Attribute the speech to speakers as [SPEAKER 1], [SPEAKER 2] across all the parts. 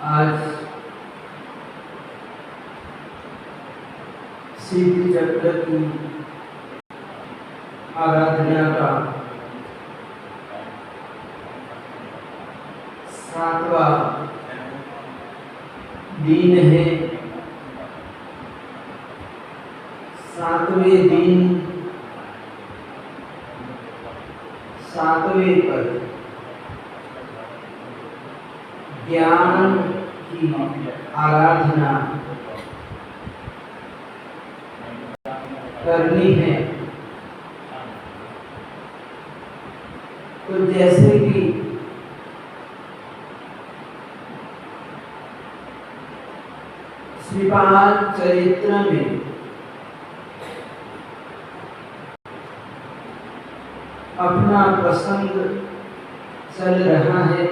[SPEAKER 1] आज सिद्धि चक्र की आराधना का 7वां दिन है। 7वें दिन 7वें पद ज्ञान की आराधना करनी है। तो जैसे कि श्रीपाद चरित्र में अपना प्रसंग चल रहा है,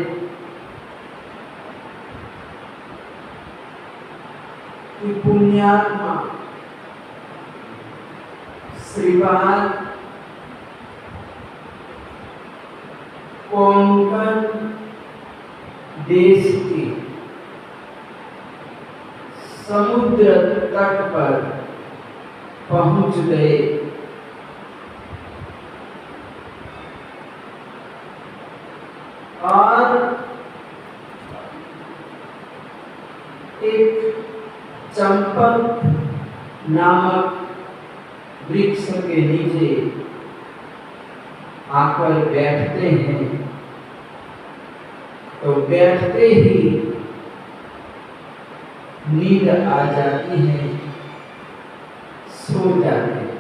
[SPEAKER 1] कि पुण्यात्मा श्रीपाद कोंकण देश के समुद्र तट पर पहुंच गए। और एक चंपक नामक वृक्ष के नीचे आकर बैठते हैं। तो बैठते ही नींद आ जाती है, सो जाते हैं।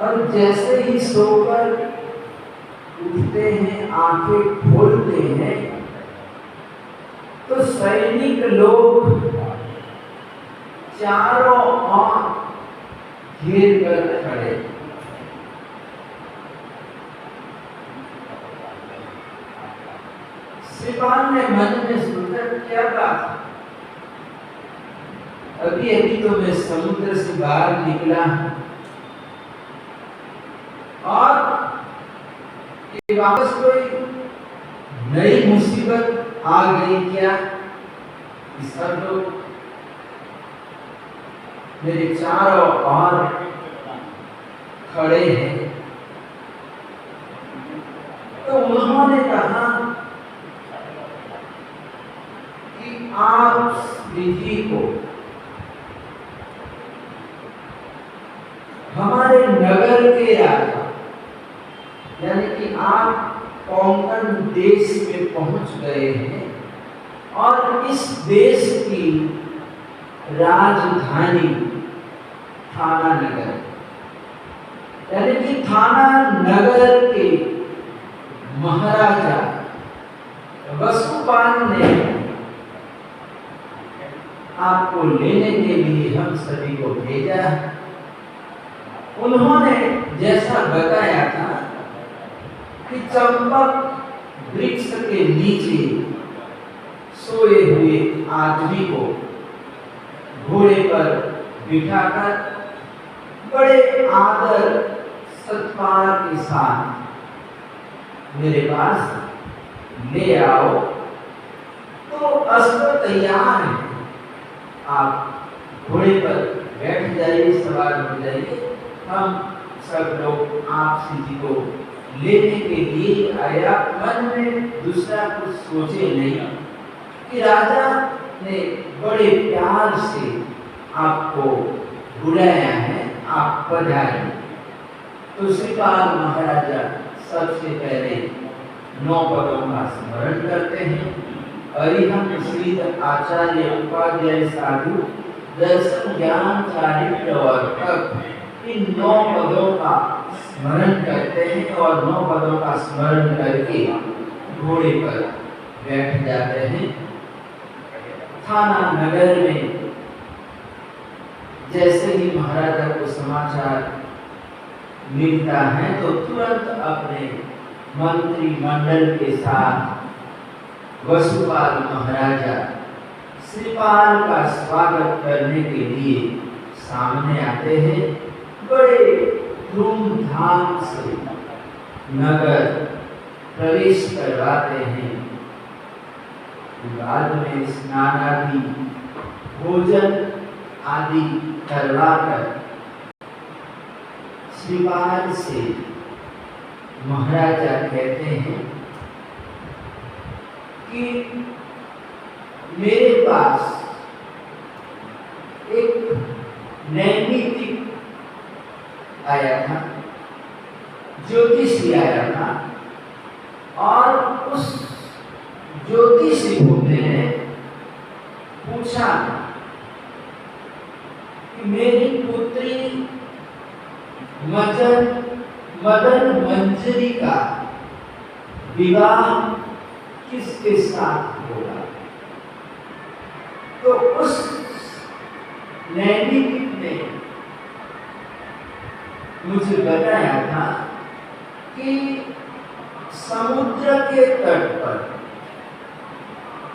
[SPEAKER 1] और जैसे ही सोकर उठते हैं, आंखें खोलते हैं, तो सैनिक लोग चारों ओर घेर कर खड़े। श्रीपाद ने मन में सोचा, क्या बात, अभी अभी तो मैं समुद्र से बाहर निकला और ये वापस कोई नई मुसीबत आ गई क्या? सब लोग मेरे चारों ओर खड़े हैं। तो उन्होंने कहा कि आप विधि को हमारे नगर के राजा, यानी कि आप कोंकण देश में पहुंच गए हैं और इस देश की राजधानी थाना नगर, यानी कि थाना नगर के महाराजा वसुपाल ने आपको लेने के लिए हम सभी को भेजा। उन्होंने जैसा बताया था कि चंपक वृक्ष के नीचे सोए हुए आदमी को घोड़े पर बिठाकर बड़े आदर सत्कार के साथ मेरे पास ले आओ। तो अस्त्र तैयार है, आप घोड़े पर बैठ जाइए, सवार हो जाइए। हम सब लोग आपसी जी को लेने के लिए आया। मन में दूसरा कुछ सोचे नहीं कि राजा ने बड़े प्यार से आपको बुलाया है, आप पधारिए। तो श्रीपाल महाराजा सबसे पहले 9 पदों का स्मरण करते हैं। अरिहंत श्रीध आचार्य उपाध्याय साधु दर्शन ज्ञान चारित्र और तप, इन 9 पदों का स्मरण करते हैं और 9 पदों का स्मरण करके घोड़े पर बैठ जाते हैं। थाना नगर में जैसे ही महाराजा को समाचार मिलता है तो तुरंत अपने मंत्री मंडल के साथ वसुपाल महाराजा श्रीपाल का स्वागत करने के लिए सामने आते हैं। बड़े धूमधाम से नगर प्रवेश करवाते हैं। बाद में स्नान आदि भोजन आदि करवाकर श्रीपाल से महाराजा कहते हैं कि मेरे पास एक नैमित्तिक आया था, ज्योतिषी आया था, और उस ज्योतिषी को मैंने पूछा कि मेरी पुत्री मदन मंजरी का विवाह किसके साथ होगा। तो उस नैमित्तिक ने मुझे बताया था कि समुद्र के तट पर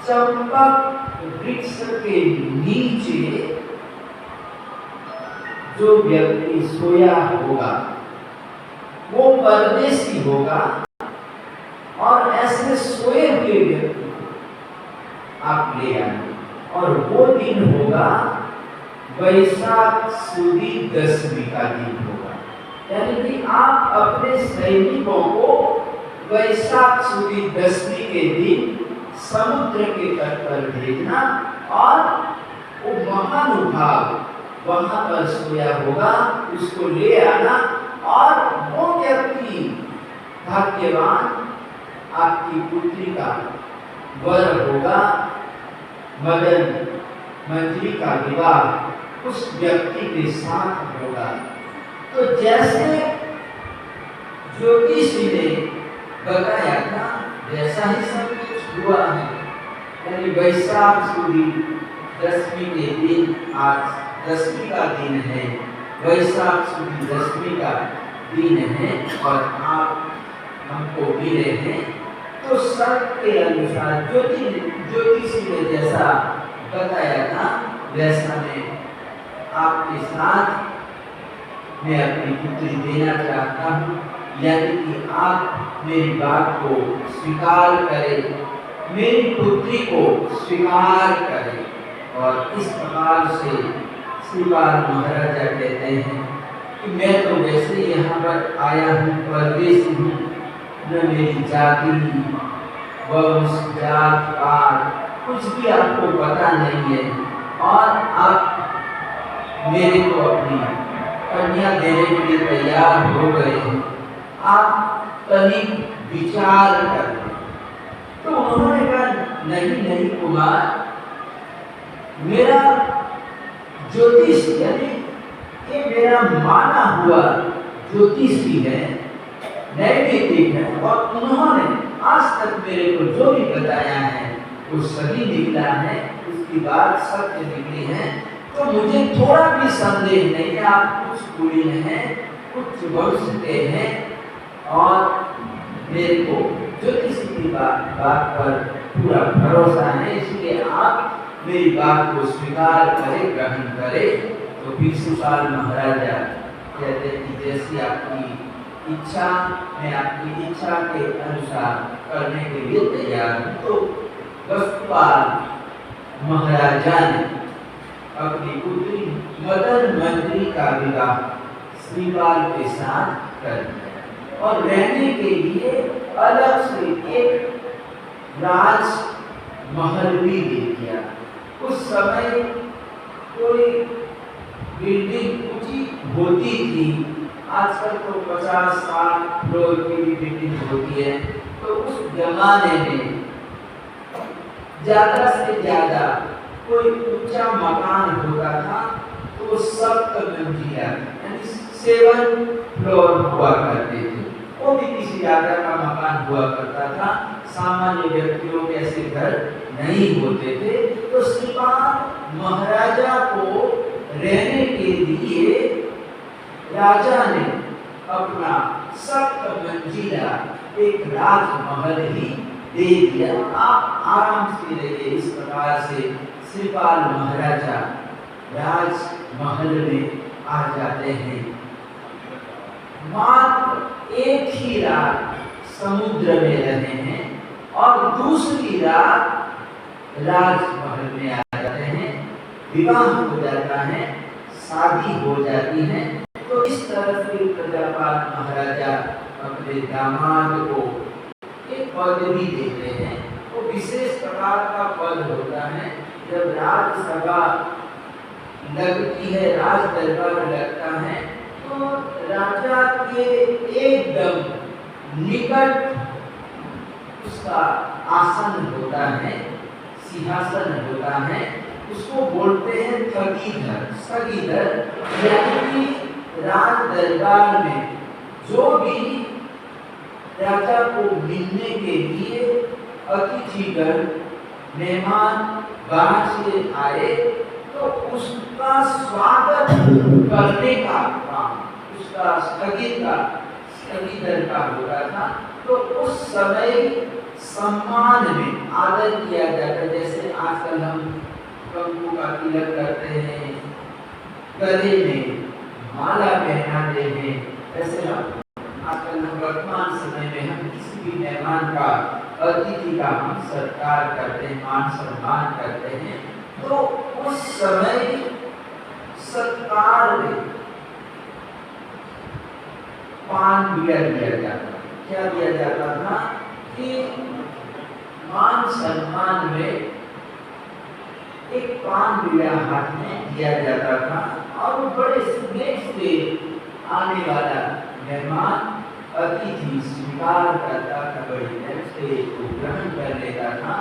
[SPEAKER 1] चंपक वृक्ष के नीचे जो व्यक्ति सोया होगा वो परदेशी होगा, और ऐसे सोए हुए व्यक्ति को आप ले आए, और वो दिन होगा वैशाख सुदी 10वीं का दिन होगा। यानी कि आप अपने सैनिकों को वैशाख सुदी 10वीं के दिन समुद्र के तट पर भेजना, और वो महानुभाव वहां पर सोया होगा, उसको ले आना, और वो व्यक्ति भाग्यवान आपकी पुत्री का वर होगा। मदन मंजरी का विवाह उस व्यक्ति के साथ होगा। तो जैसे ज्योतिषी ने बताया था वैसा ही सब कुछ हुआ है। यानी वैशाख सुदी 10वीं के दिन, आज 10वीं का दिन है, वैशाख सुदी 10वीं का दिन है, और आप हमको मिले हैं। तो सब के अनुसार ज्योतिषी ने जैसा बताया था वैसा मैं आपके साथ मैं अपनी पुत्री देना चाहता हूँ। यानी कि आप मेरी बात को स्वीकार करें, मेरी पुत्री को स्वीकार करें। और इस प्रकार से श्रीपाल महाराजा कहते हैं कि मैं तो वैसे यहाँ पर आया हूँ, परदेशी हूँ, न मेरी जाति वंश जात पात कुछ भी आपको पता नहीं है, और आप मेरे को अपनी कन्या देने के लिए तैयार हो गए हैं। आप तनिक विचार करें। तो उन्होंने कहा नहीं कुमार, मेरा ज्योतिष यानी ये मेरा माना हुआ ज्योतिषी है, नैमित्तिक है, और उन्होंने आज तक मेरे को जो भी बताया है वो सही निकला है, उसकी बात सत्य निकली है। तो मुझे थोड़ा भी संदेह नहीं है, आप कुछ कुलीन हैं, कुछ वंश के हैं, और मेरे को ज्योतिषी की बात पर पूरा भरोसा है, इसलिए आप मेरी बात को स्वीकार करें, ग्रहण करें। तो फिर शिशुपाल महाराजा कहते हैं कि जैसी आपकी इच्छा, मैं आपकी इच्छा के अनुसार करने के लिए तैयार हूँ। तो वसुपाल महाराजा ने अपनी पुत्री मदन मंजरी का विवाह श्रीपाल के साथ कर दिया, और रहने के लिए अलग से एक राज महल भी दे दिया। उस समय कोई बिल्डिंग ऊंची होती थी, आजकल तो 50-60 फ्लोर की भी बिल्डिंग होती है। तो उस जमाने में ज्यादा से ज्यादा कोई ऊंचा मकान होता था तो वो 7 मंजिला यानी 7 फ्लोर हुआ करते थे। वो भी किसी राजा का मकान हुआ करता था, सामान्य व्यक्तियों के ऐसे घर नहीं होते थे। तो श्रीमान महाराजा को रहने के लिए राजा ने अपना 7 मंजिला एक राजमहल ही दे दिया। आप आराम से रहिए। इस प्रकार से श्रीपाल महाराजा राजमहल में आ जाते हैं। मात्र एक ही रात समुद्र में रहे हैं और दूसरी रात राजमहल में आ जाते हैं। विवाह हो जाता है, शादी हो जाती है। तो इस तरह से प्रजापाल महाराजा अपने दामाद को एक पद भी देते हैं। वो विशेष प्रकार का पद होता है। जब राजसभा लगती है, राज दरबार लगता है, तो राजा के एकदम निकट उसका आसन होता है, सिंहासन होता है। उसको बोलते हैं थगीधर। सगीधर यानी राज दरबार में जो भी राजा को मिलने के लिए अतिथिगण मेहमान बाहर से आए तो उसका स्वागत करने का काम उसका स्थगित का होता था। तो उस समय सम्मान में आदर किया जाता। जैसे आजकल हम कंकु का तिलक करते हैं, गले में माला पहनाते हैं, ऐसे हम आजकल हम वर्तमान समय में हम किसी भी मेहमान का, अतिथि का हम सत्कार करते हैं, मान सम्मान करते हैं। तो उस समय सत्कार में पान दिया जाता। क्या दिया जाता था कि मान सम्मान में एक पान बिया हाथ में दिया जाता था और वो बड़े स्नेह से आने वाला मेहमान अतिथि स्वीकार करता था, बड़ी प्रेम से उसको ग्रहण कर लेता था।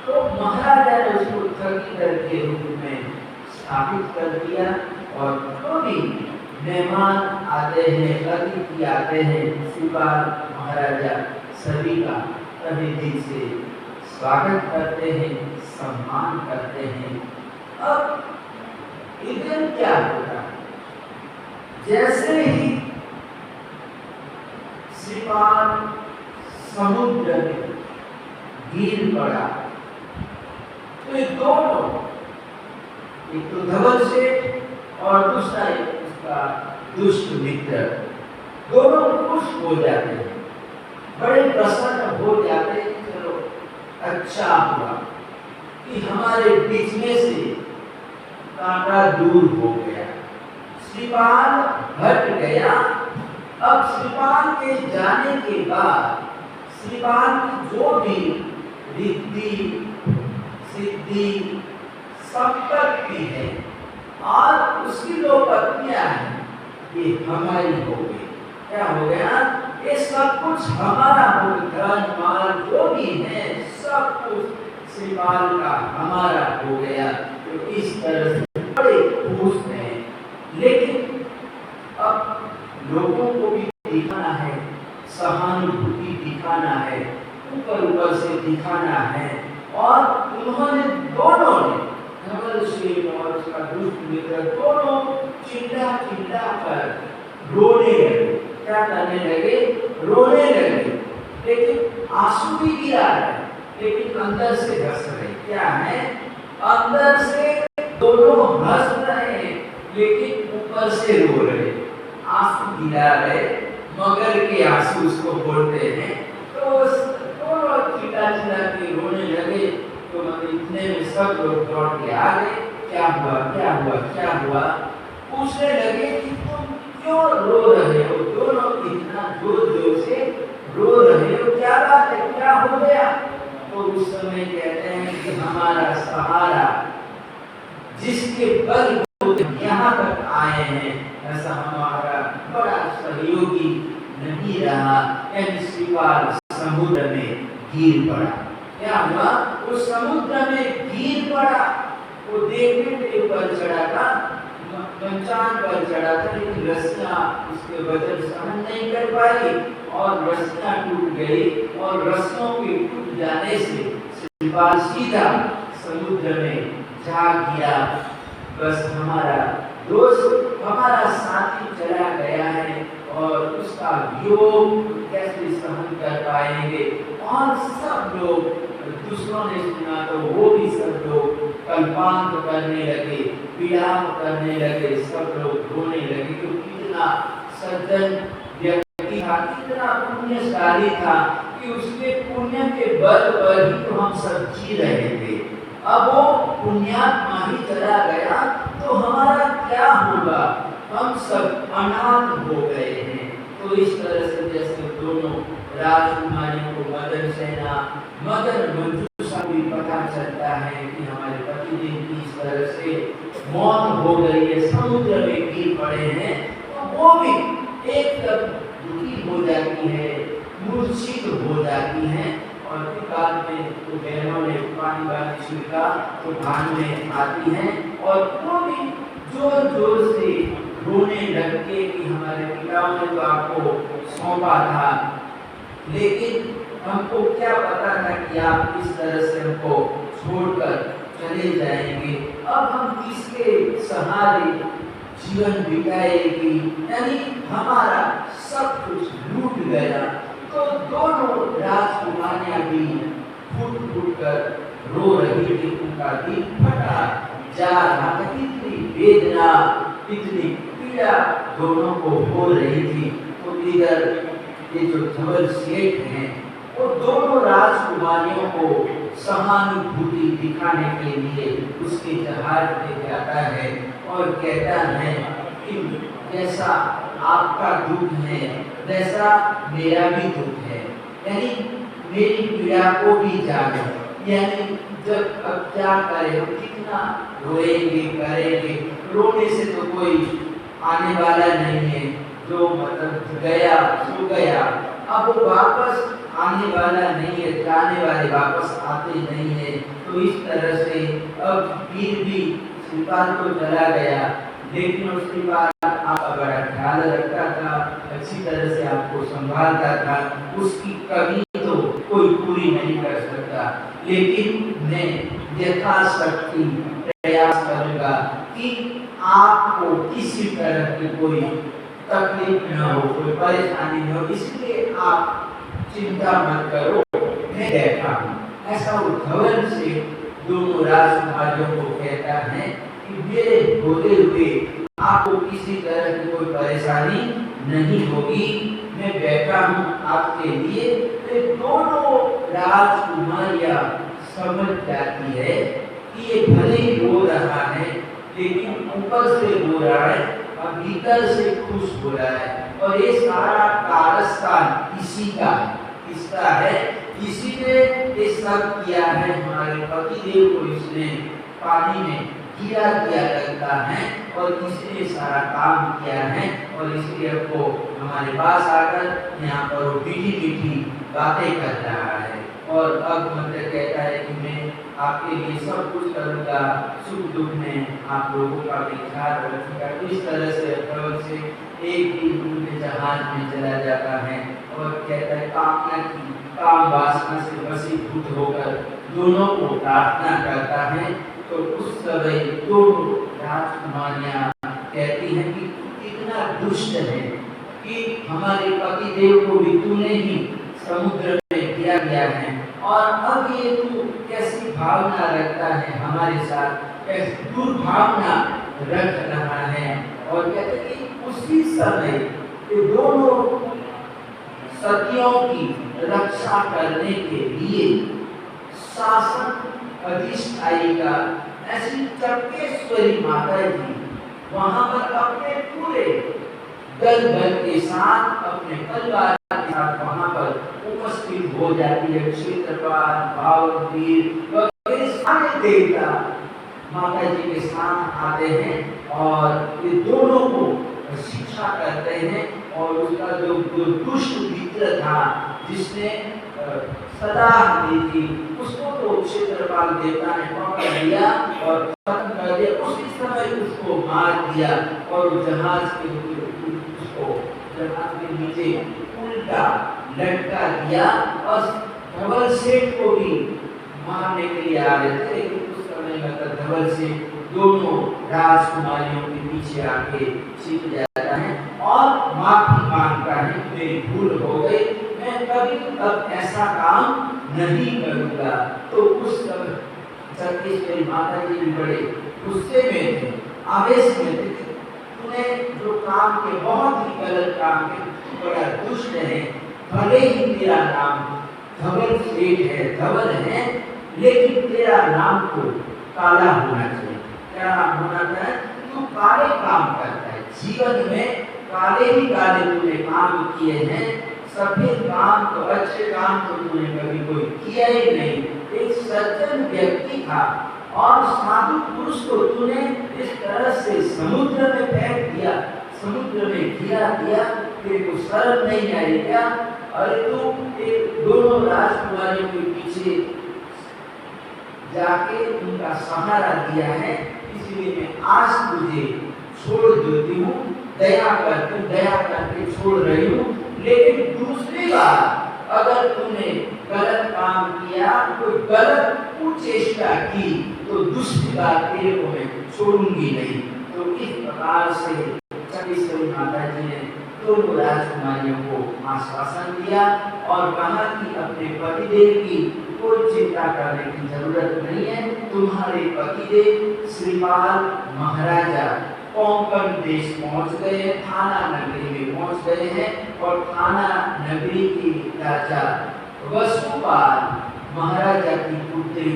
[SPEAKER 1] तो महाराजा ने उसको थगीधर के रूप में स्थापित कर दिया। और जो भी मेहमान आते हैं, अतिथि आते हैं, स्वीकार महाराजा सभी का तहे दिल से स्वागत करते हैं, सम्मान करते हैं। अब इधर क्या होता है, जैसे ही श्रीपाल समुद्र में गिर पड़ा तो ये दोनों, एक तो धवल सेठ और दूसरा उसका दुष्ट मित्र, दोनों खुश हो जाते हैं, बड़े प्रसन्न हो जाते हैं। चलो अच्छा हुआ कि हमारे बीच में से कांटा दूर हो गया, श्रीपाल हट गया। अब श्रीपाल के जाने के बाद श्रीपाल की जो भी रिद्धि सिद्धि संपत्ति है और उसकी जो पत्नियां हैं ये हमारी हो गई। क्या हो गया, ये सब कुछ हमारा हो गया। धन माल जो भी है सब कुछ श्रीपाल का हमारा हो गया। तो इस तरह से बड़े खुश हैं। लेकिन अब लोगों को भी दिखाना है, सहानुभूति दिखाना है, ऊपर से दिखाना है। और उन्होंने दोनों ने, धवल सेठ और उसका दुष्ट मित्र, दोनों चिल्ला चिल्ला कर रोने लगे। क्या करने लगे, रोने लगे। लेकिन आंसू भी गिरा है, लेकिन अंदर से हंस रहे। क्या है, अंदर से दोनों हंस रहे हैं लेकिन ऊपर से रो रहे, आंसू गिरा रहे, मगर के आंसू उसको बोलते हैं। तो दोनों चिल्ला चिल्ला के रोने लगे। तो इतने में सब लोग दौड़ के आ गए। क्या हुआ क्या हुआ क्या हुआ, पूछने लगे कि तुम क्यों रो रहे हो, दोनों इतना जोर जोर से रो रहे हो, क्या बात है, क्या हो गया। तो उस समय कहते हैं कि हमारा सहारा, जिसके बल यहाँ तक आए हैं, ऐसा हमारा बड़ा सहयोगी नहीं रहा। श्रीपाल समुद्र में गिर पड़ा। क्या हुआ? वो समुद्र में गिर पड़ा। वो देखने के ऊपर चढ़ा था, पंचान पर चढ़ा था, लेकिन रस्सियां उसके वजन सहन नहीं कर पाई और रस्सियां टूट गई और रस्सियों के टूट जाने से श्रीपाल सीधा समुद्र में जा गिरा। बस हमारा दोस्त, हमारा साथी चला गया है और उसका वियोग कैसे सहन कर पाएंगे। और सब लोग, दूसरों ने सुना तो वो भी सब लोग कल्पांत करने लगे, विलाप करने लगे, सब लोग रोने लगे। क्योंकि कितना सज्जन व्यक्ति था, कितना पुण्यशाली था कि उसके पुण्य के बल पर ही तो हम सब जी रहे थे। अब वो पुण्यात्मा ही चला गया तो हमारा क्या होगा? हम सब अनाथ हो गए हैं। तो इस तरह से जैसे दोनों राजकुमारियों को मदन सेना, मदन मंजूषा भी पता चलता है कि हमारे पतिदेव की इस तरह से मौत हो गई है, समुद्र में गिर पड़े हैं, तो वो भी एकदम दुखी हो जाती है, मूर्छित हो जाती हैं। और फिर बाद में तो बहनों ने पानी वानी छिड़का तो भान में आती हैं और वो भी जोर जोर से रोने लगते कि हमारे पिताओं ने तो आपको सौंपा था, लेकिन हमको क्या पता था कि आप इस तरह से हमको छोड़कर चले जाएंगे। अब हम किसके सहारे जीवन बिताएगी? यानी हमारा सब कुछ लूट गया। तो दोनों राजकुमारियां भी फूट फूट कर रो रही थी, उनका दिल फटा जा रहा था। इतनी वेदना, इतनी पीड़ा दोनों को हो रही थी। तो इधर ये जो धवल सेठ हैं वो दोनों राजकुमारियों को सहानुभूति दिखाने के लिए उसके जहाज पे जाता है और कहता है कि जैसा आपका दुख है वैसा मेरा भी दुख है, यानी मेरी पीड़ा को भी जाने। यानी जब अब क्या करें, कितना रोएंगे करेंगे, रोने से तो कोई आने वाला नहीं है। जो मतलब गया सो गया, अब वो वापस आने वाला नहीं है, जाने वाले वापस आते नहीं है। तो इस तरह से अब फिर भी श्रीपाल तो चला गया, लेकिन वो श्रीपाल आपका बड़ा ख्याल रखता था, अच्छी तरह से आपको संभालता था। उसकी कमी तो कोई पूरी नहीं कर सकता, लेकिन मैं यथाशक्ति प्रयास करूंगा कि आपको किसी तरह की कोई तकलीफ न हो, कोई परेशानी न हो, इसलिए आप चिंता मत करो, मैं बैठा हूँ। ऐसा वो धवल से दोनों राजकुमारियों को कहता है कि मेरे होते हुए आपको किसी तरह की कोई परेशानी नहीं होगी, मैं बैठा हूँ आपके लिए। तो दोनों राजकुमारियां समझ जाती है कि ये भले ही रो रहा है, लेकिन ऊपर से रो रहा है और भीतर से खुश हो रहा है। और ये सारा कारस्तान इसी का है, किसका है? इसी ने ये सब किया है। हमारे पतिदेव को इसने पानी में गिरा दिया लगता है और इसने सारा काम किया है। और इसलिए आपको हमारे पास आकर यहाँ पर वो मीठी मीठी बातें कर रहा है। और अब मतलब कहता है कि मैं आपके लिए सब कुछ करूँगा, सुख दुख में आप लोगों का भी ख्याल रखूँगा। इस तरह से प्रभु से एक दिन उनके जहाज में चला जाता है और कहता है कामना की, काम वासना से वशीभूत होकर दोनों को प्रार्थना करता है। तो उस समय दोनों राजकुमारियां कहती हैं कि इतना दुष्ट है कि हमारे पतिदेव को भी तूने ही समुद्र में किया गया है, और अब ये तू कैसी भावना रखता है हमारे साथ, कैसी दुर्भावना रख रहा है। और कहते कि उसी समय ये दोनों सतियों की रक्षा करने के लिए शासन अधिष्ठायिका ऐसी चक्रेश्वरी माता जी वहां पर अपने पूरे दल बल के साथ, अपने परिवार के साथ वहां पर उपस्थित हो जाती है। क्षेत्रपाल, भाववीर वगैरह सारे देवता माता जी के साथ आते हैं और ये दोनों को शिक्षा करते हैं। और उसका जो दुष्ट मित्र था जिसने सलाह दी थी, उसको तो क्षेत्रपाल देवता ने पकड़ लिया और खत्म कर दिया। उसी समय उसको मार दिया और जहाज के उसको जहाज के नीचे उल्टा लटका दिया और धवल सेठ को भी मारने के लिए आ रहे थे, लेकिन उस समय मतलब धवल सेठ दोनों राजकुमारियों के पीछे आके छिप जाता है और माफी मांगता है, मेरी भूल हो गई, मैं कभी अब ऐसा काम नहीं करूंगा। तो उस समय सतीश्वरी माता जी भी बड़े गुस्से में थे, आवेश में थे, तूने जो काम के बहुत ही गलत काम के, तू बड़ा दुष्ट है, भले ही तेरा नाम धवल सेठ है, धवल है, लेकिन तेरा नाम तो काला होना चाहिए। क्या होना चाहिए? तू काले काम करता है, जीवन में काले ही काले तूने काम किए हैं, सफेद काम तो अच्छे काम तो तूने कभी कोई किया ही नहीं। एक सज्जन व्यक्ति था और साधु पुरुष को तूने इस तरह से समुद्र में फेंक दिया, समुद्र में गिरा दिया, तेरे को शर्म नहीं आई क्या? अरे तू एक दोनों राजकुमारियों के पीछे जाके उनका सहारा दिया है, इसलिए मैं आज तुझे छोड़ देती हूँ, दया करके छोड़ रही हूँ। लेकिन दूसरी बार अगर तूने गलत काम किया, कोई गलत कुचेष्टा की, तो दूसरी बार तेरे को मैं छोड़ूंगी नहीं। तो इस प्रकार से सतीश्वरी माता जी ने दोनों राजकुमारियों को आश्वासन दिया और कहा कि अपने पतिदेव की कोई चिंता करने की जरूरत नहीं है, तुम्हारे पतिदेव श्रीपाल महाराजा कोंकण देश पहुंच गए हैं, थाना नगरी में पहुंच गए हैं और थाना नगरी की राजा वसुपाल महाराजा की पुत्री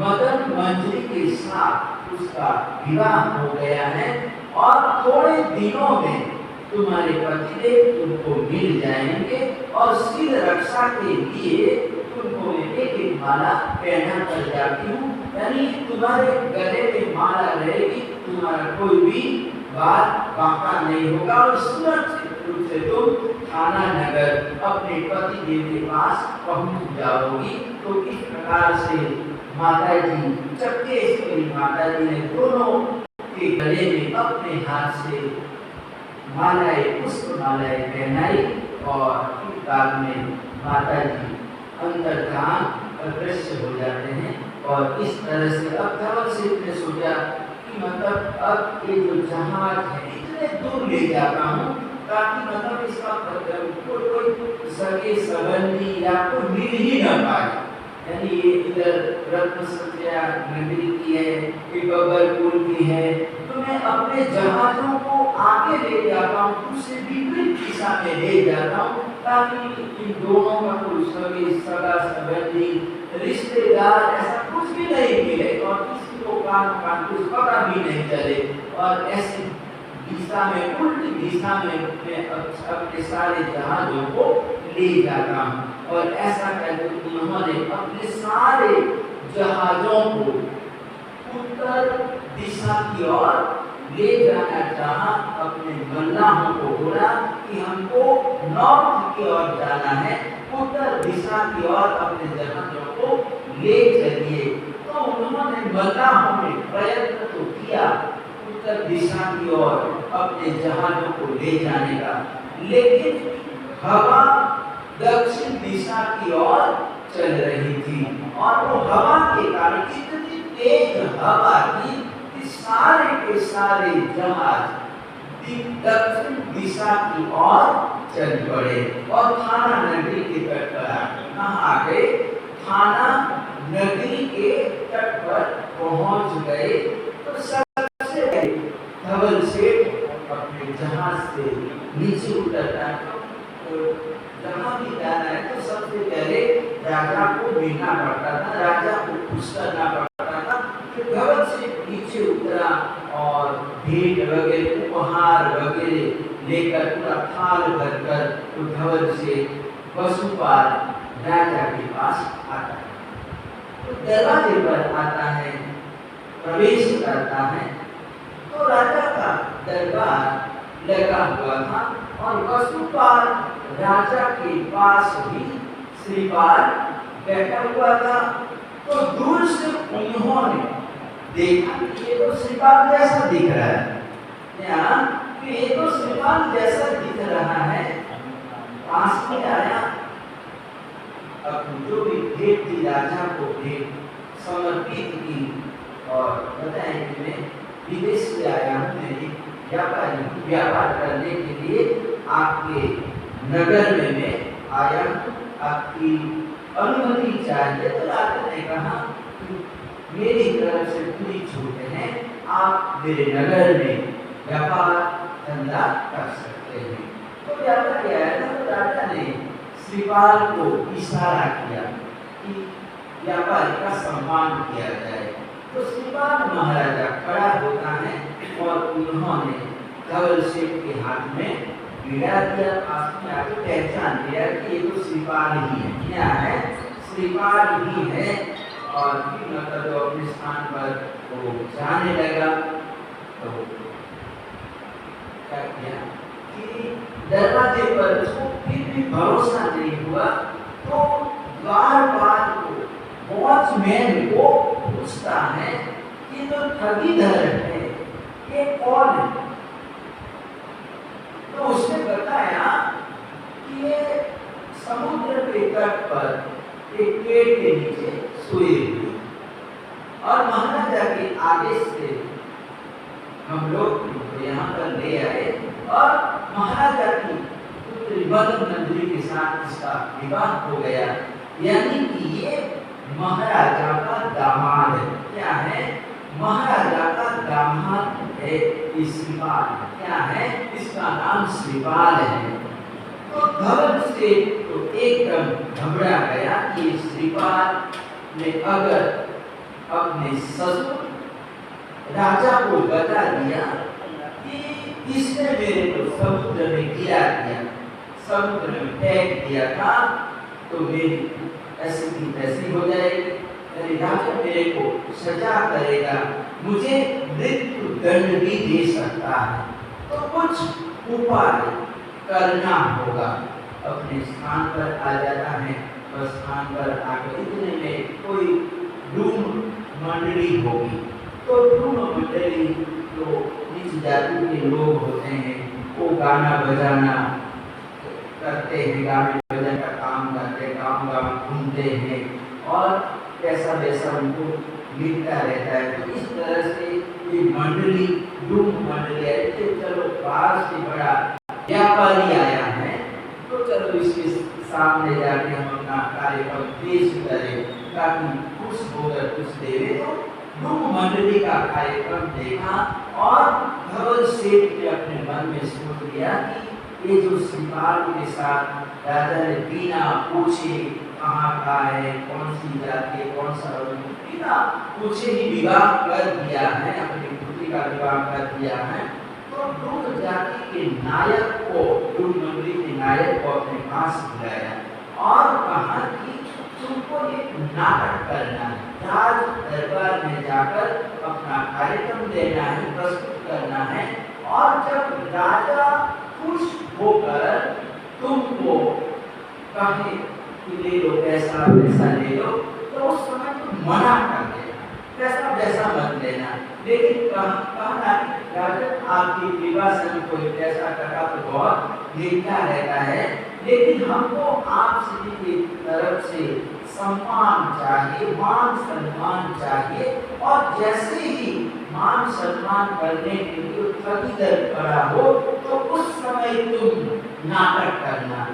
[SPEAKER 1] मदन मंजरी के साथ उसका विवाह हो गया है और थोड़े दिनों में तुम्हारे पतिदेव तुमको मिल जाएंगे और सिर रक्षा के लिए तुमको एक माला पहना कर जाती हूँ, यानी तुम्हारे गले में माला रहेगी, तुम्हारा कोई भी बात बाका नहीं होगा और सुरक्षित रूप से तुम थाना नगर अपने पतिदेव के पास पहुंच जाओगी। तो इस प्रकार से माता जी चक्केश्वरी माता जी ने दोनों के गले में अपने हाथ से मालाएं, पुष्प मालाएं पहनाई और बाद में माता जी अंतर्धान अदृश्य हो जाते हैं। और इस तरह से अब धवल सेठ ने सोचा कि मतलब अब ये जो जहाज है इतने दूर ले जाता हूँ ताकि मतलब इसका कोई सगे संबंधी या कोई मिल ही न पाए, यानी ये इधर रत्नसंध्या नगरी की है, ये बबरपुर की है, तो मैं अपने जहाजों को आगे ले जाता हूँ, उससे विपरीत दिशा में ले जाता हूँ ताकि इन दोनों का कोई सगा संबंधी रिश्तेदार ऐसा कुछ भी नहीं मिले और किसी को कान कुछ पता भी नहीं चले। और ऐसी दिशा में, उल्टी दिशा में मैं अपने सारे जहाजों को ले जाता हूँ। और ऐसा करके उन्होंने अपने सारे जहाजों को उत्तर दिशा की ओर ले जाना चाहा। अपने मल्लाहों को बोला कि हमको नॉर्थ की ओर जाना है, उत्तर दिशा की ओर अपने जहाजों को ले चलिए। तो उन्होंने मल्लाहों ने प्रयत्न तो किया उत्तर दिशा की ओर अपने जहाजों को ले जाने का, लेकिन हवा दक्षिण दिशा की ओर चल रही थी और वो हवा के कारण इतनी तेज हवा थी कि सारे के सारे जहाज दक्षिण दिशा की ओर चल पड़े और थाना नगरी के तट पर आ गए। थाना नगरी के तट पर पहुंच गए तो सबसे धवल सेठ अपने जहाज से नीचे उतरता है। तो जहाँ भी जाना है तो सबसे पहले राजा को मिलना पड़ता था, राजा को खुश करना पड़ता था। फिर धवल सेठ नीचे उतरा और भेंट वगैरह, उपहार वगैरह लेकर पूरा थाल भरकर तो धवल सेठ वसुपाल राजा के पास आता है। तो दरवाजे पर आता है, प्रवेश करता है तो राजा का दरबार लगा हुआ था और वसुपाल राजा के पास भी श्रीपाल बैठा हुआ था, तो दूर से उन्होंने देखा कि ये तो श्रीपाल जैसा दिख रहा है, यहाँ कि ये तो श्रीपाल जैसा दिख रहा है। पास में आया, अब जो भी भेंट थी राजा को भेंट समर्पित की और बताया कि मैं विदेश से आया हूँ, मेरी व्यापार करने के लिए आपके नगर में मैं आया हूँ, आपकी अनुमति चाहिए। तो राजा ने कहा मेरी तरफ से पूरी छूट है, आप मेरे नगर में व्यापार धंधा कर सकते हैं। तो व्यापार क्या है ना, तो राजा ने श्रीपाल को इशारा किया कि व्यापारी का सम्मान किया जाए। तो श्रीपाल महाराजा खड़ा होता है और उन्होंने धवल सेठ के हाथ में गिरा दिया, पास में आके पहचान लिया कि ये तो श्रीपाल ही है, क्या है, श्रीपाल ही है। और फिर मतलब अपने स्थान पर वो जाने लगा। तो क्या किया कि दरवाजे पर उसको फिर भी भरोसा नहीं हुआ, तो द्वारपाल को वॉचमैन को पूछता है कि तो ठगीधर है, ये कौन है? तो उसने बताया कि ये समुद्र के तट पर एक पेड़ के नीचे सोए हुए और महाराजा के आदेश से हम लोग यहाँ पर ले आए और महाराजा की पुत्री मदनंदरी के साथ इसका विवाह हो गया। यानी कि ये महाराजा का दामाद है। क्या है? महाराजा का दामाद है श्रीपाल। क्या है? इसका नाम श्रीपाल है। तो धवल से तो एकदम घबरा गया कि श्रीपाल ने अगर अपने ससुर राजा को बता दिया कि इसने मेरे को समुद्र में गिरा दिया, समुद्र में फेंक दिया था, तो मेरी ऐसी की तैसी हो जाएगी, राजा मेरे को सजा करेगा, मुझे मृत्यु दंड भी दे सकता है। तो कुछ उपाय करना होगा। अपने स्थान पर आ जाता है और स्थान पर आकर इतने में कोई डूम मंडली होगी। तो डूम मंडली तो नीच जाति के लोग होते हैं, वो गाना बजाना करते हैं, गाने बजाने का काम करते हैं, गाँव घूमते हैं और कैसा वैसा उनको मिलता रहता है। तो इस तरह से ये मंडली डूम मंडली है। चलो बाहर से बड़ा व्यापारी आया है, तो चलो इसके सामने जाके हम अपना कार्यक्रम पेश करें ताकि खुश होकर कुछ देवे। तो डूम मंडली का कार्यक्रम देखा और धवल सेठ ने अपने मन में सोच लिया कि ये जो श्रीपाल के साथ राजा ने बिना पूछे कहाँ का है, कौन सी जाति है, कौन सा बिना पूछे ही विवाह कर दिया है, अपनी पुत्री का विवाह कर दिया है। तो डूम जाति के नायक को, डूम मंडली के नायक को अपने पास बुलाया और कहा कि तुमको एक नाटक करना है, राज दरबार में जाकर अपना कार्यक्रम देना है, प्रस्तुत करना है और जब राजा खुश होकर तुमको कहे कि ले लो पैसा पैसा ले लो, तो उस समय तुम मना कर देना, पैसा पैसा मत लेना। लेकिन कहना राजा आपकी विवाह से कोई पैसा टका तो बहुत मिलता रहता है, लेकिन हमको आपसे की तरफ से सम्मान चाहिए, मान सम्मान चाहिए। और जैसे ही मान सम्मान करने के लिए ठगीधर खड़ा हो तो उस समय तुम नाटक करना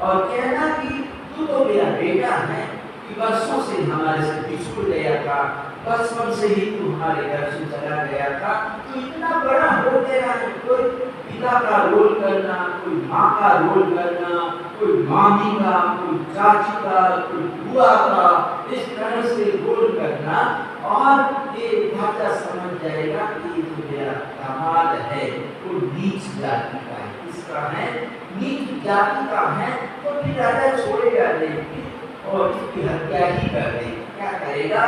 [SPEAKER 1] और कहना कि तू तो मेरा बेटा है, कि वर्षों से हमारे से बिछुड़ गया था, बचपन से ही तू हमारे घर से चला गया था, तो इतना बड़ा हो गया है, कोई पिता का रोल करना, कोई माँ का रोल करना, कोई मामी का, कोई चाची का, कोई बुआ का, इस तरह से रोल करना और ये भाषा समझ जाएगा कि ये जो मेरा दामाद है वो नीच जाति का है, इसका है नीच जाति का है, तो फिर राजा छोड़ेगा नहीं और इसकी हत्या ही कर दे। क्या करेगा?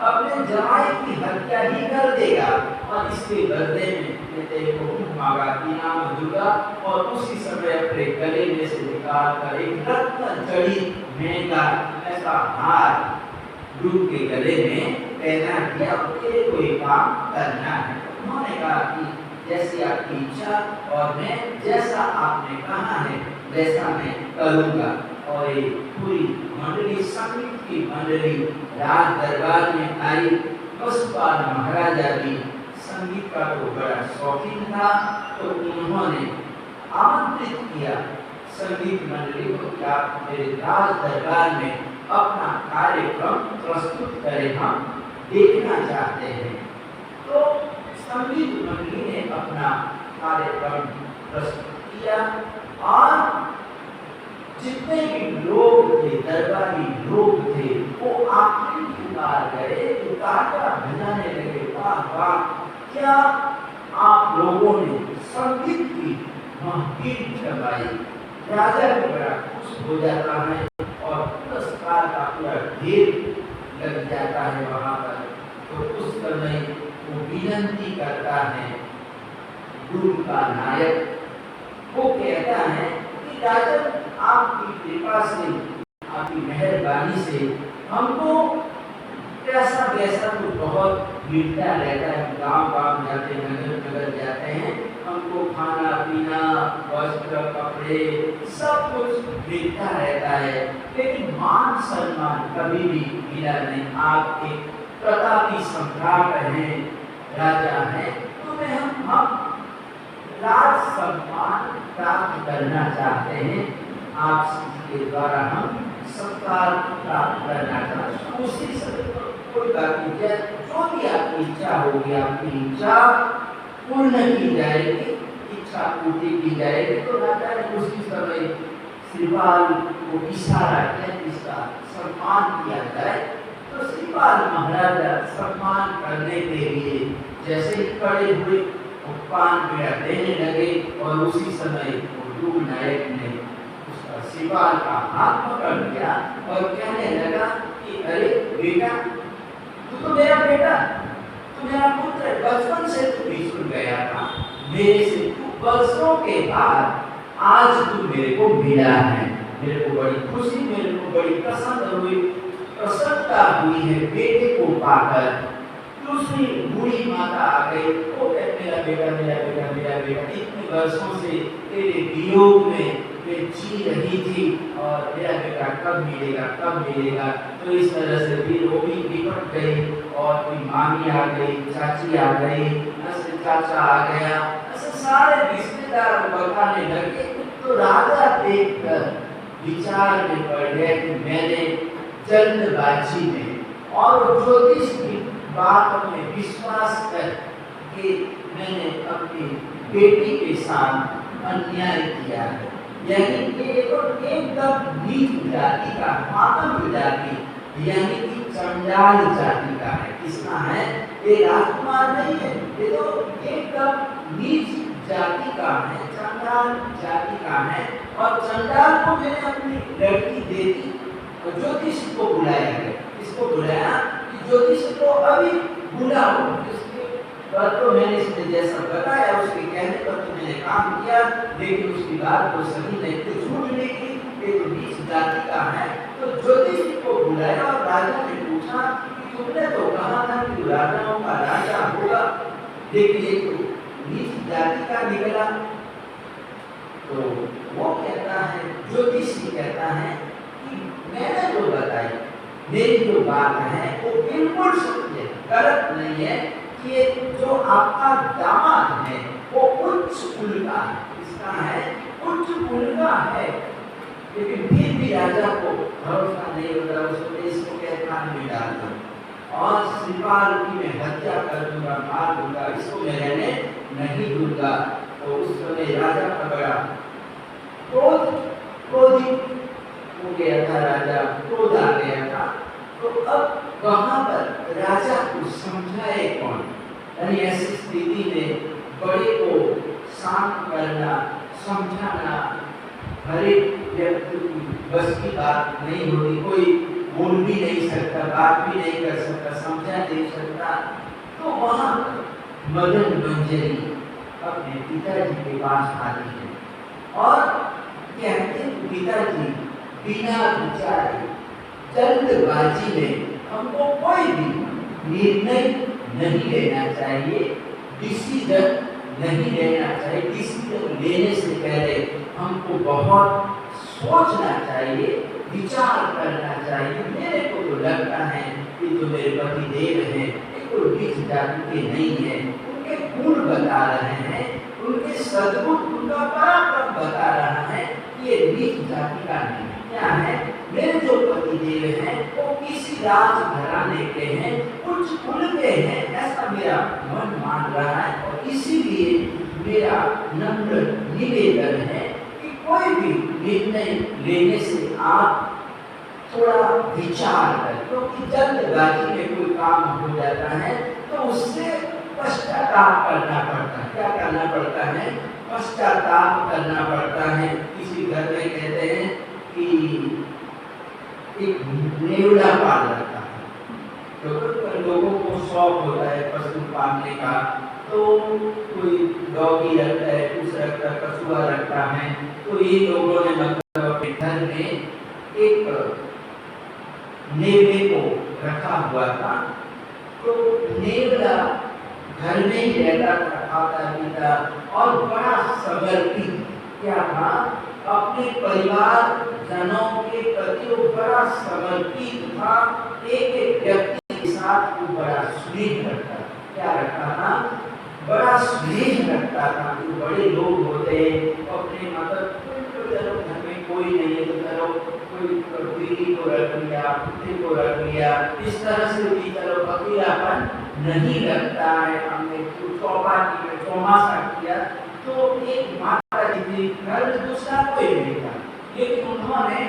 [SPEAKER 1] अपने जमाई की हत्या ही कर देगा और इसके बदले में तेरे को मांगा की नाम दूंगा। और उसी समय अपने गले में से निकाल कर एक रत्न जड़ित महंगा ऐसा हार दूध के गले में पहना दिया। तेरे को एक काम करना है। उन्होंने कहा कि जैसी आपकी इच्छा और मैं जैसा आपने कहा है वैसा मैं करूँगा। और ये पूरी मंडली, संगीत की मंडली राज दरबार में आई। पशुपाल महाराजा भी संगीत का तो बड़ा शौकीन था, तो उन्होंने आमंत्रित किया संगीत मंडली को कि आप मेरे राज दरबार में अपना कार्यक्रम प्रस्तुत करें, हम देखना चाहते हैं। तो संगीत मंडली ने अपना कार्यक्रम प्रस्तुत किया और जितने भी लोग थे, दरबारी लोग थे, वो आखिरी पुकार गए, ताका बजाने लगे। वाह वाह, क्या आप लोगों ने संगीत की महफिल जमाई। राजा भी बड़ा खुश हो जाता है और पुरस्कार का पूरा ढेर लग जाता है वहाँ पर। तो उस समय वो विनती करता है दूर का नायक, वो कहता है कि राजा आपकी कृपा से, आपकी मेहरबानी से हमको पैसा वैसा तो बहुत मिलता रहता है। गांव जाते, नगर नगर जाते हैं, हमको खाना पीना, वस्त्र, कपड़े सब कुछ मिलता रहता है, लेकिन मान सम्मान कभी भी मिला नहीं। आप एक प्रतापी सम्राट हैं, राजा हैं, तो हम राज सम्मान प्राप्त करना चाहते हैं। आपके द्वारा हम सत्कार प्राप्त करना चाहते हैं। उसी समय कोई बात नहीं, जो भी आपकी इच्छा होगी, आपकी इच्छा पूर्ण की जाएगी, इच्छा पूर्ति की जाएगी। तो राजा ने उसी समय श्रीपाल को इशारा किया इसका सम्मान किया जाए। तो श्रीपाल महाराजा सम्मान करने के लिए जैसे ही खड़े हुए पान पीड़ा देने लगे और उसी समय दूर नायक ने उसका श्रीपाल का हाथ पकड़ लिया और कहने लगा कि अरे बेटा, तू तो मेरा बेटा, तू मेरा पुत्र, बचपन से तू बिछुड़ गया था मेरे से, तू वर्षों के बाद आज तू मेरे को मिला है। मेरे को बड़ी खुशी, मेरे को बड़ी प्रसन्नता हुई है बेटे को पाकर। दूसरी बूढ़ी माता आ गई, वो मेरा बेटा, मेरा बेटा, मेरा बेटा, इतने वर्षों से तेरे वियोग में मैं जी रही थी और मेरा बेटा कब मिलेगा, कब मिलेगा। तो इस तरह से फिर वो भी निपट गई और फिर मामी आ गई, चाची आ गई, ऐसे चाचा आ गया, ऐसे सारे रिश्तेदार बताने लगे। तो राजा देखकर विचार में पड़ गया कि मैंने जल्दबाजी में और ज्योतिष की बात में विश्वास करके मैंने अपनी बेटी के साथ अन्याय किया है। यानी कि एकदम नीच जाति का, मातम जाति, यानी कि चंडाल जाति का है। किसका है? ये राजकुमार नहीं है, ये तो एकदम नीच जाति का है, चंडाल जाति का है। और चंडाल को मैंने अपनी लड़की दे दी और ज्योतिष को बुलाया गया। इसको बुलाया कि ज्योतिष को अभी बुलाओ। तो मैंने इसने जैसा बताया उसके कहने पर तो मैंने काम किया, लेकिन उसकी बात तो सही नहीं, तो झूठ निकली, ये तो नीच जाति का है। तो ज्योतिष को बुलाया और राजा ने पूछा कि तुमने तो कहा था कि राजाओं का राजा होगा, लेकिन ये तो नीच जाति का निकला। तो वो कहता है, ज्योतिष कहता है कि मैंने जो बताई, मेरी जो बात है वो बिल्कुल सत्य है, गलत नहीं है। कि जो आपका दामाद है वो उच्च कुल का है, इसका है उच्च कुल का है, लेकिन फिर भी राजा को भरोसा नहीं होता, उसको इसको कैद में डाल दो और श्रीपाल की मैं हत्या कर दूंगा, मार दूंगा, इसको मैं रहने नहीं दूंगा। तो उस समय राजा का बड़ा क्रोधित हो गया था, राजा क्रोध आ गया था। तो अब वहां पर राजा को समझाए कौन? यानी ऐसी स्थिति में बड़े को शांत करना, समझाना हर एक व्यक्ति की बस की बात नहीं होती, कोई बोल भी नहीं सकता, बात भी नहीं कर सकता, समझा नहीं सकता। तो वहाँ मदन मंजरी अपने पिताजी के पास आती है और कहते हैं पिताजी बिना विचारे जल्दबाजी में हमको कोई भी निर्णय नहीं लेना चाहिए, डिसीजन नहीं लेना चाहिए। डिसीजन लेने से पहले हमको बहुत सोचना चाहिए, विचार करना चाहिए। मेरे को तो लगता है कि जो मेरे पति देव हैं ये कोई नीच जाति के नहीं है, उनके गुण बता रहे हैं, उनके सद्गुण, उनका पराक्रम बता रहा है। ये नीच जाति का नहीं है। क्या है, मेरे जो पति देव हैं वो किसी राजघराने के हैं, कुछ कुल के हैं, ऐसा मेरा मन मान रहा है। और इसीलिए मेरा नम्र निवेदन है कि कोई भी निर्णय लेने से आप थोड़ा विचार करें, क्योंकि जल्दबाजी में कोई काम हो जाता है तो उससे पश्चाताप करना पड़ता है। क्या करना पड़ता है? पश्चाताप करना पड़ता है। किसी घर में कहते हैं कि एक नेवला पाल रखा है, तो लोगों को शौक होता है पशु पालने का, तो कोई डॉगी रखता है, कुछ रखता है, कछुआ रखता है। तो ये लोगों ने मतलब अपने घर में एक नेवले को रखा हुआ था। तो नेवला घर में ही रहता था, खाता पीता और बड़ा समर्पित क्या था, अपने परिवार जनों के प्रति वो बड़ा समर्पित था। एक एक व्यक्ति के साथ वो बड़ा स्नेह रखता था। क्या रखता था? बड़ा स्नेह रखता था। जो बड़े लोग होते हैं अपने मतलब चलो घर में कोई नहीं है तो चलो कोई बिल्ली को रख लिया, कुत्ते को रख लिया, इस तरह से भी चलो अकेलापन नहीं लगता है। हमने चौपाटी में चौमासा किया तो एक माता जी थी, घर में दूसरा कोई नहीं था, लेकिन उन्होंने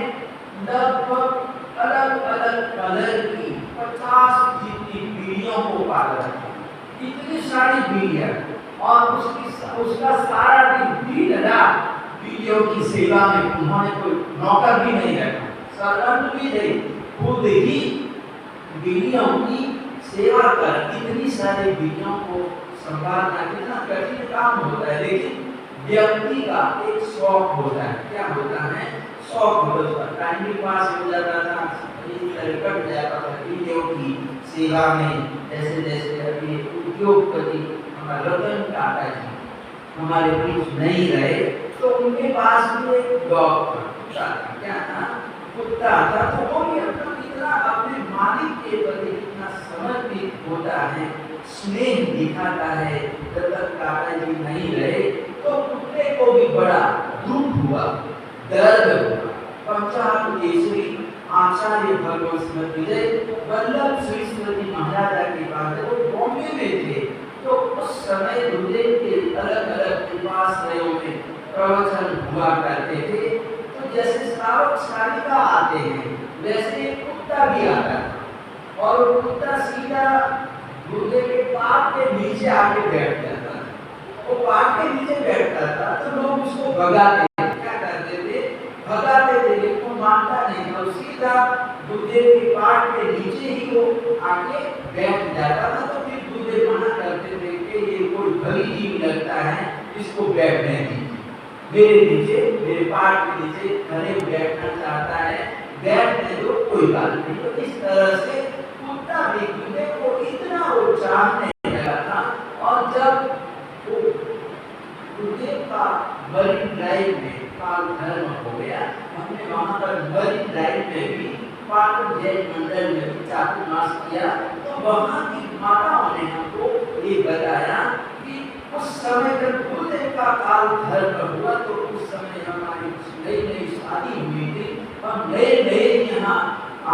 [SPEAKER 1] लगभग अलग अलग कलर की 50 जितनी बिल्लियों को पाल रखा। इतनी सारी बिल्लियां और उसका सारा दिन दिन रात बिल्लियों की सेवा में। उन्होंने कोई नौकर भी नहीं रखा, सर्वेंट भी नहीं, खुद ही बिल्लियों की सेवा कर। इतनी सारी बिल्लियों को संभालना कितना कठिन काम होता है, लेकिन व्यक्ति का एक शौक होता है। क्या होता है? शौक होता है। टाइम भी पास हो जाता था, कट जाता था बिल्लियों की सेवा में। जैसे जैसे अभी उद्योगपति हमारे रतन टाटा जी हमारे बीच नहीं रहे, तो उनके पास भी एक डॉग था। क्या था? कुत्ता था। तो वो भी अपना कितना अपने मालिक के प्रति कितना समर्पित होता है, स्नेह दिखाता है। रतन टाटा जी नहीं रहे तो कुत्ते को भी बड़ा दुख हुआ, दर्द हुआ। पंजाब केसरी आचार्य भगवान स्मृति विजय वल्लभ श्री महाराजा के पास वो बॉम्बे में थे। तो उस समय गुरुदेव के अलग अलग उपासनाओं में प्रवचन हुआ करते थे। तो जैसे श्रावक शालिका आते हैं वैसे कुत्ता भी आता था और कुत्ता सीधा गुरुदेव के पाद के नीचे आके बैठ जाता था। वो पाद के नीचे बैठता था तो लोग उसको भगाते थे। क्या करते थे? भगाते थे, लेकिन वो मानता नहीं और सीधा गुरुदेव के पाद के नीचे ही वो आके बैठ जाता था। तो फिर गुरुदेव मना करते थे कि ये कोई भली जीव लगता है, इसको बैठने दीजिए, मेरे नीचे, मेरे पाद के नीचे खड़े बैठना चाहता है, बैठने दो, कोई बात नहीं। तो इस तरह से कुत्ता भी गुरुदेव को इतना वो चाहने लगा था। और जब गुरुदेव का मरीन ड्राइव में काल धर्म हो गया, हमने वहाँ पर मरीन ड्राइव में भी पाटन जैन मंडल में भी चातुर्मास किया। तो वहाँ की माताओं ने हमको ये बताया कि उस समय जब गुरुदेव का काल धर्म हुआ तो उस समय हमारी नई नई शादी हुई थी, हम नए नए यहाँ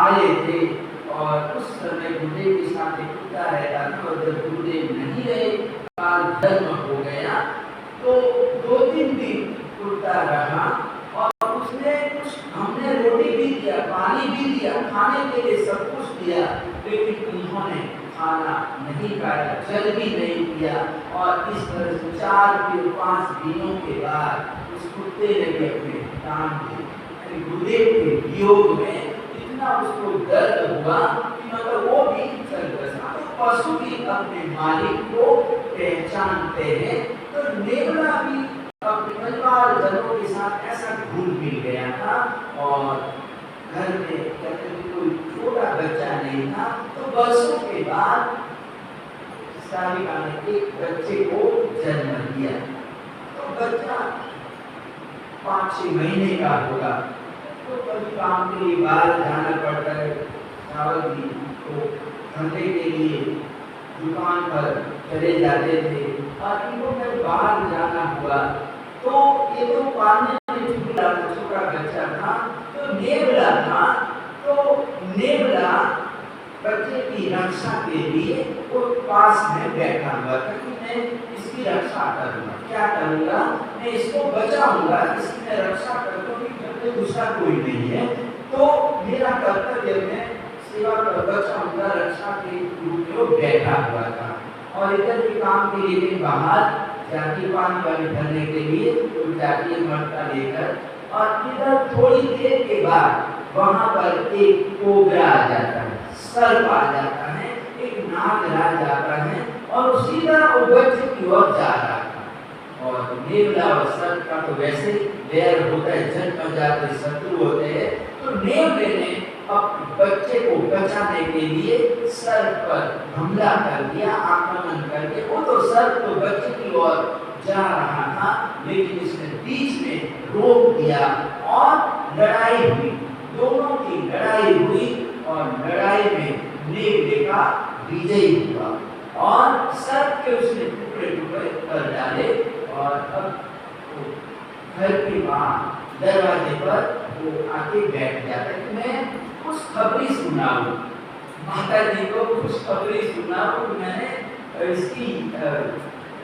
[SPEAKER 1] आए थे और उस समय गुरुदेव के साथ एक कुत्ता रहता था। और जब गुरुदेव नहीं रहे, काल धर्म हो गया, तो 2-3 दिन कुत्ता रहा और उसने कुछ, हमने रोटी भी दिया, पानी भी दिया, खाने के लिए सब कुछ दिया, लेकिन उन्होंने खाना नहीं खाया, जल भी नहीं पिया। और इस तरह से 4 या 5 दिनों के बाद उस कुत्ते ने भी अपने प्राण दिए। गुरुदेव के वियोग में इतना उसको दर्द हुआ कि मतलब वो भी चल बसा। तो पशु भी अपने मालिक को पहचानते हैं। तो नेवला भी अपने परिवार जनों के साथ ऐसा घुल मिल गया था और घर में कोई छोटा बच्चा नहीं था। तो वर्षों के बाद सारिका ने एक बच्चे को जन्म दिया। तो बच्चा 5-6 महीने का होगा। तो कभी काम के लिए बाहर जाना पड़ता है, चावल भी तो धंधे के लिए दुकान पर चले जाते थे और इनको जब बाहर जाना हुआ तो ये तो पालने में छोटा बच्चा था। तो नेवला था। तो नेवला बच्चे की रक्षा के लिए वो पास में बैठा हुआ था कि मैं इसकी रक्षा करूंगा। क्या करूंगा? मैं इसको बचाऊंगा, इसकी मैं रक्षा करूंगा क्योंकि दूसरा कोई नहीं है। तो मेरा कर्तव्य में सेवा कर बचाऊंगा, रक्षा के रूप में वो बैठा हुआ था। और इधर के काम के लिए बाहर जाके पानी वाली भरने के लिए तो जाके मटका लेकर, और इधर थोड़ी देर के बाद वहां पर एक कोबरा आ जाता है, सर्प आ जाता है, एक नाग आ जाता है और सीधा वो बच्चे की ओर जा रहा था। और नेवला और सर्प का तो वैसे बैर होता है, जन्म जाते शत्रु होते हैं। तो नेवले ने अपने बच्चे को बचाने के लिए सर्प पर हमला कर दिया, आक्रमण करके। वो तो सर्प तो बच्चे की ओर जा रहा था, लेकिन इसने बीच में रोक दिया और लड़ाई हुई। दोनों की लड़ाई हुई और लड़ाई में नेवले का विजय हुआ और सर्प के उसने टुकड़े टुकड़े कर डाले। और अब घर के बाहर दरवाजे पर वो आके बैठ जाता है कि मैं खुशखबरी सुनाऊं, माता जी को खुशखबरी सुनाऊं कि मैंने इसकी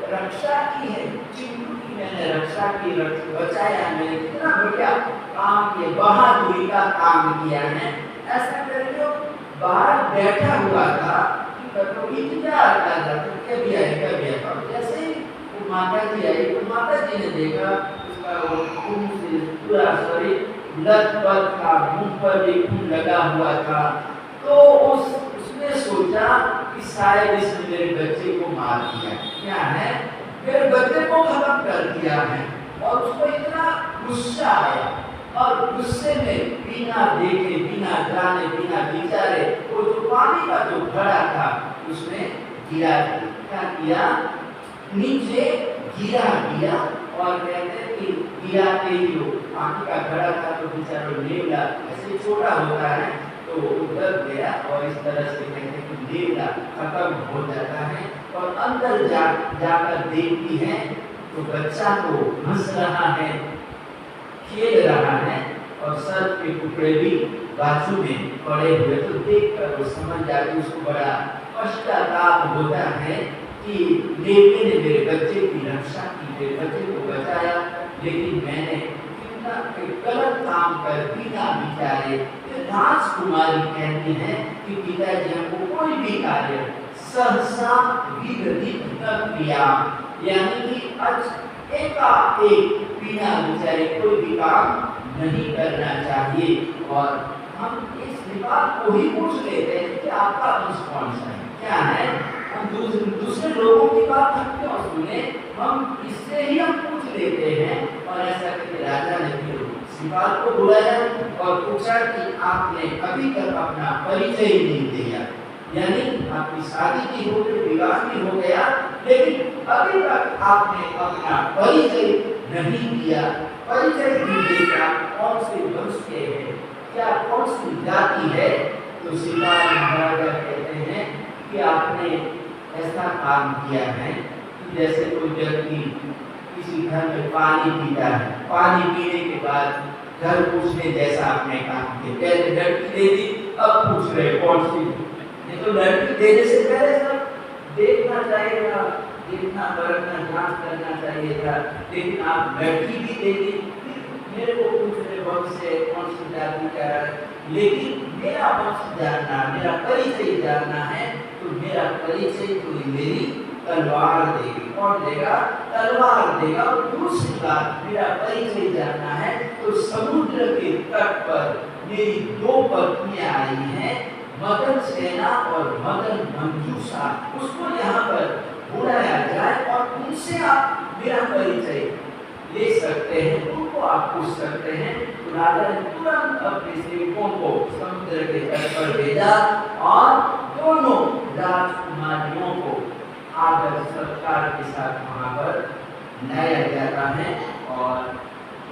[SPEAKER 1] रक्षा की है, चिंटू की मैंने रक्षा की, बचाया, मैंने कितना बढ़िया काम किया, बहादुरी का काम किया है। ऐसा करके बाहर बैठा हुआ था कि इंतजार कर रहा था कभी आएगा, कभी आएगा। जैसे ही वो माता जी आई तो माता जी ने देखा उसका वो खून से पूरा शरीर लथपथ था, मुंह पर भी खून लगा हुआ था। तो उसने सोचा कि शायद इसने मेरे बच्चे को मार दिया। क्या है? मेरे बच्चे को खत्म कर दिया है। और उसको इतना गुस्सा आया और गुस्से में बिना देखे, बिना जाने, बिना विचारे वो जो पानी का जो घड़ा था उसमें गिरा दिया। क्या किया? नीचे गिरा दिया। और कहते हैं कि गिराते ही जो पानी का घड़ा था तो बेचारा नेवला ऐसे छोटा होता है तो उधर गया और इस तरह से कहते हैं कि नेवला खत्म हो जाता है। और अंदर जाकर देखती है तो बच्चा तो हंस रहा है, खेल रहा है और सर्प के टुकड़े भी बाजू में पड़े हुए। तो देखकर वो समझ जाती, उसको बड़ा पश्चाताप होता है कि नेवले ने मेरे बच्चे की रक्षा की, मेरे बच्चे को बचाया, लेकिन मैंने कितना गलत काम कर बिना विचारे। राजकुमारी कहती है कि पिताजी हमको कोई भी कार्य सहसा विगलित न किया, यानी कि एकाएक बिना विचारे कोई भी काम नहीं करना चाहिए। और हम इस बात को ही पूछ लेते हैं कि आपका अंश कौन सा है, क्या है। हम दूसरे लोगों की बात हम क्यों सुने, हम इससे ही हम पूछ लेते हैं। और ऐसा करके राजा ने फिर शिपाल को बुलाया और पूछा कि आपने अभी तक अपना परिचय नहीं दिया, यानी आपकी शादी भी हो गई, विवाह भी हो गया, लेकिन अभी तक आपने अपना परिचय नहीं दिया। परिचय दीजिए, क्या कौन से वंश के हैं, क्या कौन सी जाति है। तो शिपाल महाराजा कहते हैं कि आपने ऐसा काम किया है कि जैसे कोई व्यक्ति किसी घर में पानी पीता है, पानी पीने के बाद घर पूछने जैसा आपने काम किया, पहले लड़की दे दी, अब पूछ रहे कौन सी। ये तो लड़की देने से पहले सब देखना चाहिए था, देखना परखना जांच करना चाहिए था, लेकिन आप लड़की भी दे दी, मेरे को पूछ रहे वंश से कौन सी जाति का है। लेकिन मेरा वंश जानना, मेरा परिचय जानना है, तो मेरा परिचय तो मेरी तलवार देगी। कौन देगा? तलवार देगा। और दूसरी बात, मेरा परिचय जानना है तो समुद्र के तट पर मेरी दो पत्नियां आई हैं, मदन सेना और मदन मंजूषा। उसको यहाँ पर बुलाया जाए और उनसे आप मेरा परिचय ले सकते हैं, उनको आप पूछ सकते हैं। तो राजा ने तुरंत अपने सेवकों को समुद्र के तट पर भेजा और दोनों राजकुमारियों को आदर सत्कार के साथ वहां पर लाया जाता है। और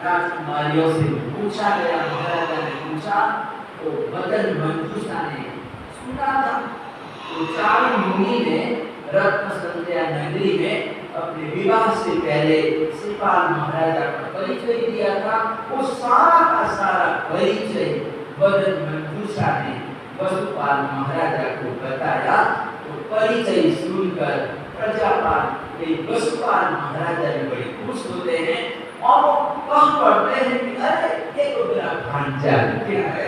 [SPEAKER 1] राजकुमारियों से पूछा गया, महाराजा ने पूछा तो मदन मंजूषा ने सुना था। तो चारों मुनि ने रत्न संध्या नगरी में अपने विवाह से पहले शिवपाल महाराजा का परिचय दिया था। वो सारा का सारा परिचय मदन मंजूषा ने वसुपाल महाराजा को बताया। तो परिचय सुनकर प्रजापाल वसुपाल महाराजा ने बड़े खुश होते हैं और वो कह पड़ते हैं कि अरे ये तो मेरा भांजा क्या है,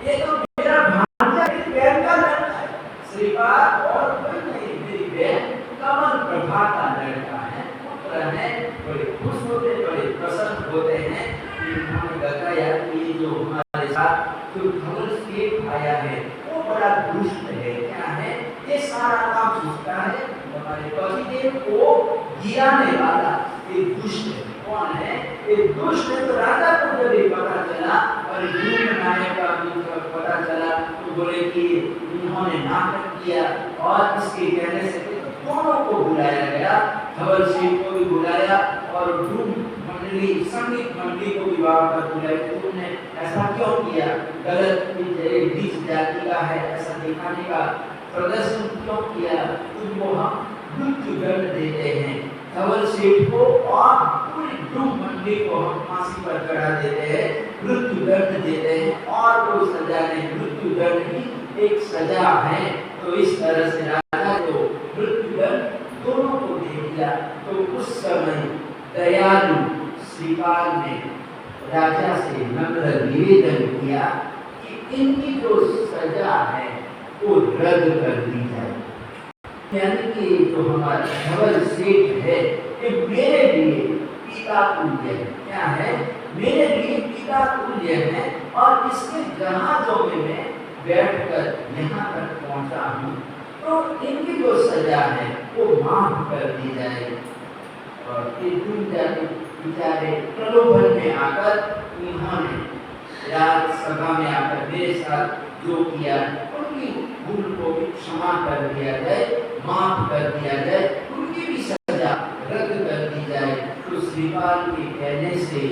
[SPEAKER 1] ये तो मेरा भांजा की बहन का लड़का है। श्रीपाल और मेरी बहन कमल प्रभा का लड़का है, पुत्र है। बड़े खुश होते, बड़े प्रसन्न होते हैं कि उन्होंने बताया कि जो हमारे साथ जो धवल सेठ आया है वो बड़ा दुष्ट है। क्या है? ये सारा काम सोचता है, हमारे पतिदेव को गिराने वाला ये दुष्ट है। कौन है? ये दुष्ट है। तो राजा को जब ये पता चला और धूम नायक का पता चला तो बोले कि इन्होंने नाटक किया और इसके कहने से दोनों को बुलाया गया, धवल सेठ को भी बुलाया और धूम मंडली संगीत मंडली को भी वहां पर बुलाया। तुमने ऐसा क्यों किया? गलत बीच जाति का है ऐसा दिखाने का प्रदर्शन क्यों किया? तुमको हम मृत्यु दंड देते हैं, धवल सेठ को और पूरी धूम मंडली को हम फांसी पर चढ़ा देते हैं, मृत्यु दंड देते हैं। और कोई सजा नहीं, मृत्यु दंड ही एक सजा है। तो इस तरह से राजा को मृत्यु दंड दोनों को दे दिया। तो उस समय दयालु श्रीपाल ने राजा से नम्र निवेदन किया कि इनकी जो सजा है वो रद्द कर दी जाए। यानी कि जो हमारा धवल सेठ है ये मेरे लिए पिता तुल्य है। क्या है? मेरे लिए पिता तुल्य है। और इसके जहाजों में मैं बैठकर यहाँ तक पहुँचा हूँ, तो इनकी जो सजा है वो माफ कर दी जाए। और ये डूब जाते बेचारे प्रलोभन में आकर इन्होंने राज सभा में आकर मेरे साथ जो किया उनकी भूल को भी क्षमा कर दिया जाए, माफ कर दिया जाए, उनकी भी सजा रद्द कर दी जाए। तो श्रीपाल के कहने से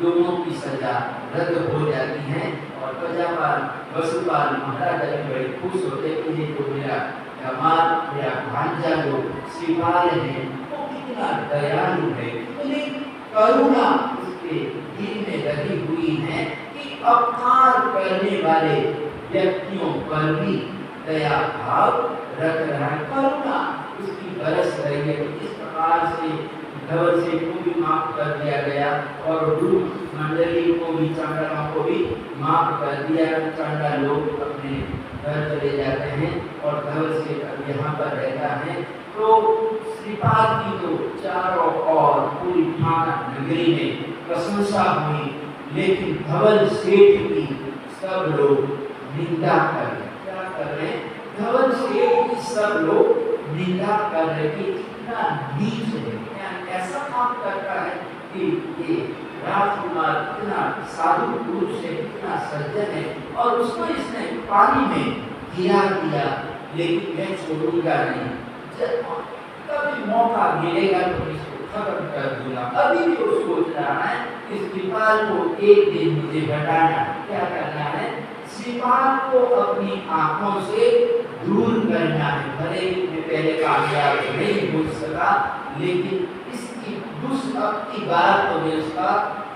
[SPEAKER 1] दोनों की सजा रद्द हो जाती है। और प्रजापाल वसुपाल महाराजा बड़े खुश होते कि ये तो मेरा दामाद, मेरा भांजा जो श्रीपाल है वो कितना दयालु है, कितनी करुणा उसके दिल में लगी हुई है कि अपकार करने वाले व्यक्तियों पर भी दया भाव रख रहा है, करुणा उसकी बरस रही है। इस प्रकार से धवल सेठ को भी माफ कर दिया गया और धूम मंडली को भी, चंडालों को भी माफ कर दिया। चंडा लोग अपने घर चले जाते हैं और धवल सेठ यहाँ पर रहता है। तो श्रीपाल की तो चारों ओर पूरी भांग नगरी में प्रशंसा हुई, लेकिन धवल सेठ की सब लोग निंदा कर रहे। क्या कर रहे? धवल सेठ की सब लोग निंदा कर रहे कि इतना नीच है, ऐसा काम करता है कि ये राजकुमार इतना साधु पुरुष है, इतना सज्जन है और उसको इसने पानी में गिरा दिया, लेकिन मैं छोड़ूंगा नहीं। जब कभी मौका मिलेगा तो इसको खत्म कर दूंगा। अभी भी वो सोच रहा है कि श्रीपाल को एक दिन मुझे हटाना, क्या करना है? श्रीपाल को अपनी आंखों से दूर करना है। भले मैं पहले कामयाब नहीं हो सका, लेकिन इसकी अब की बात तो मैं उसका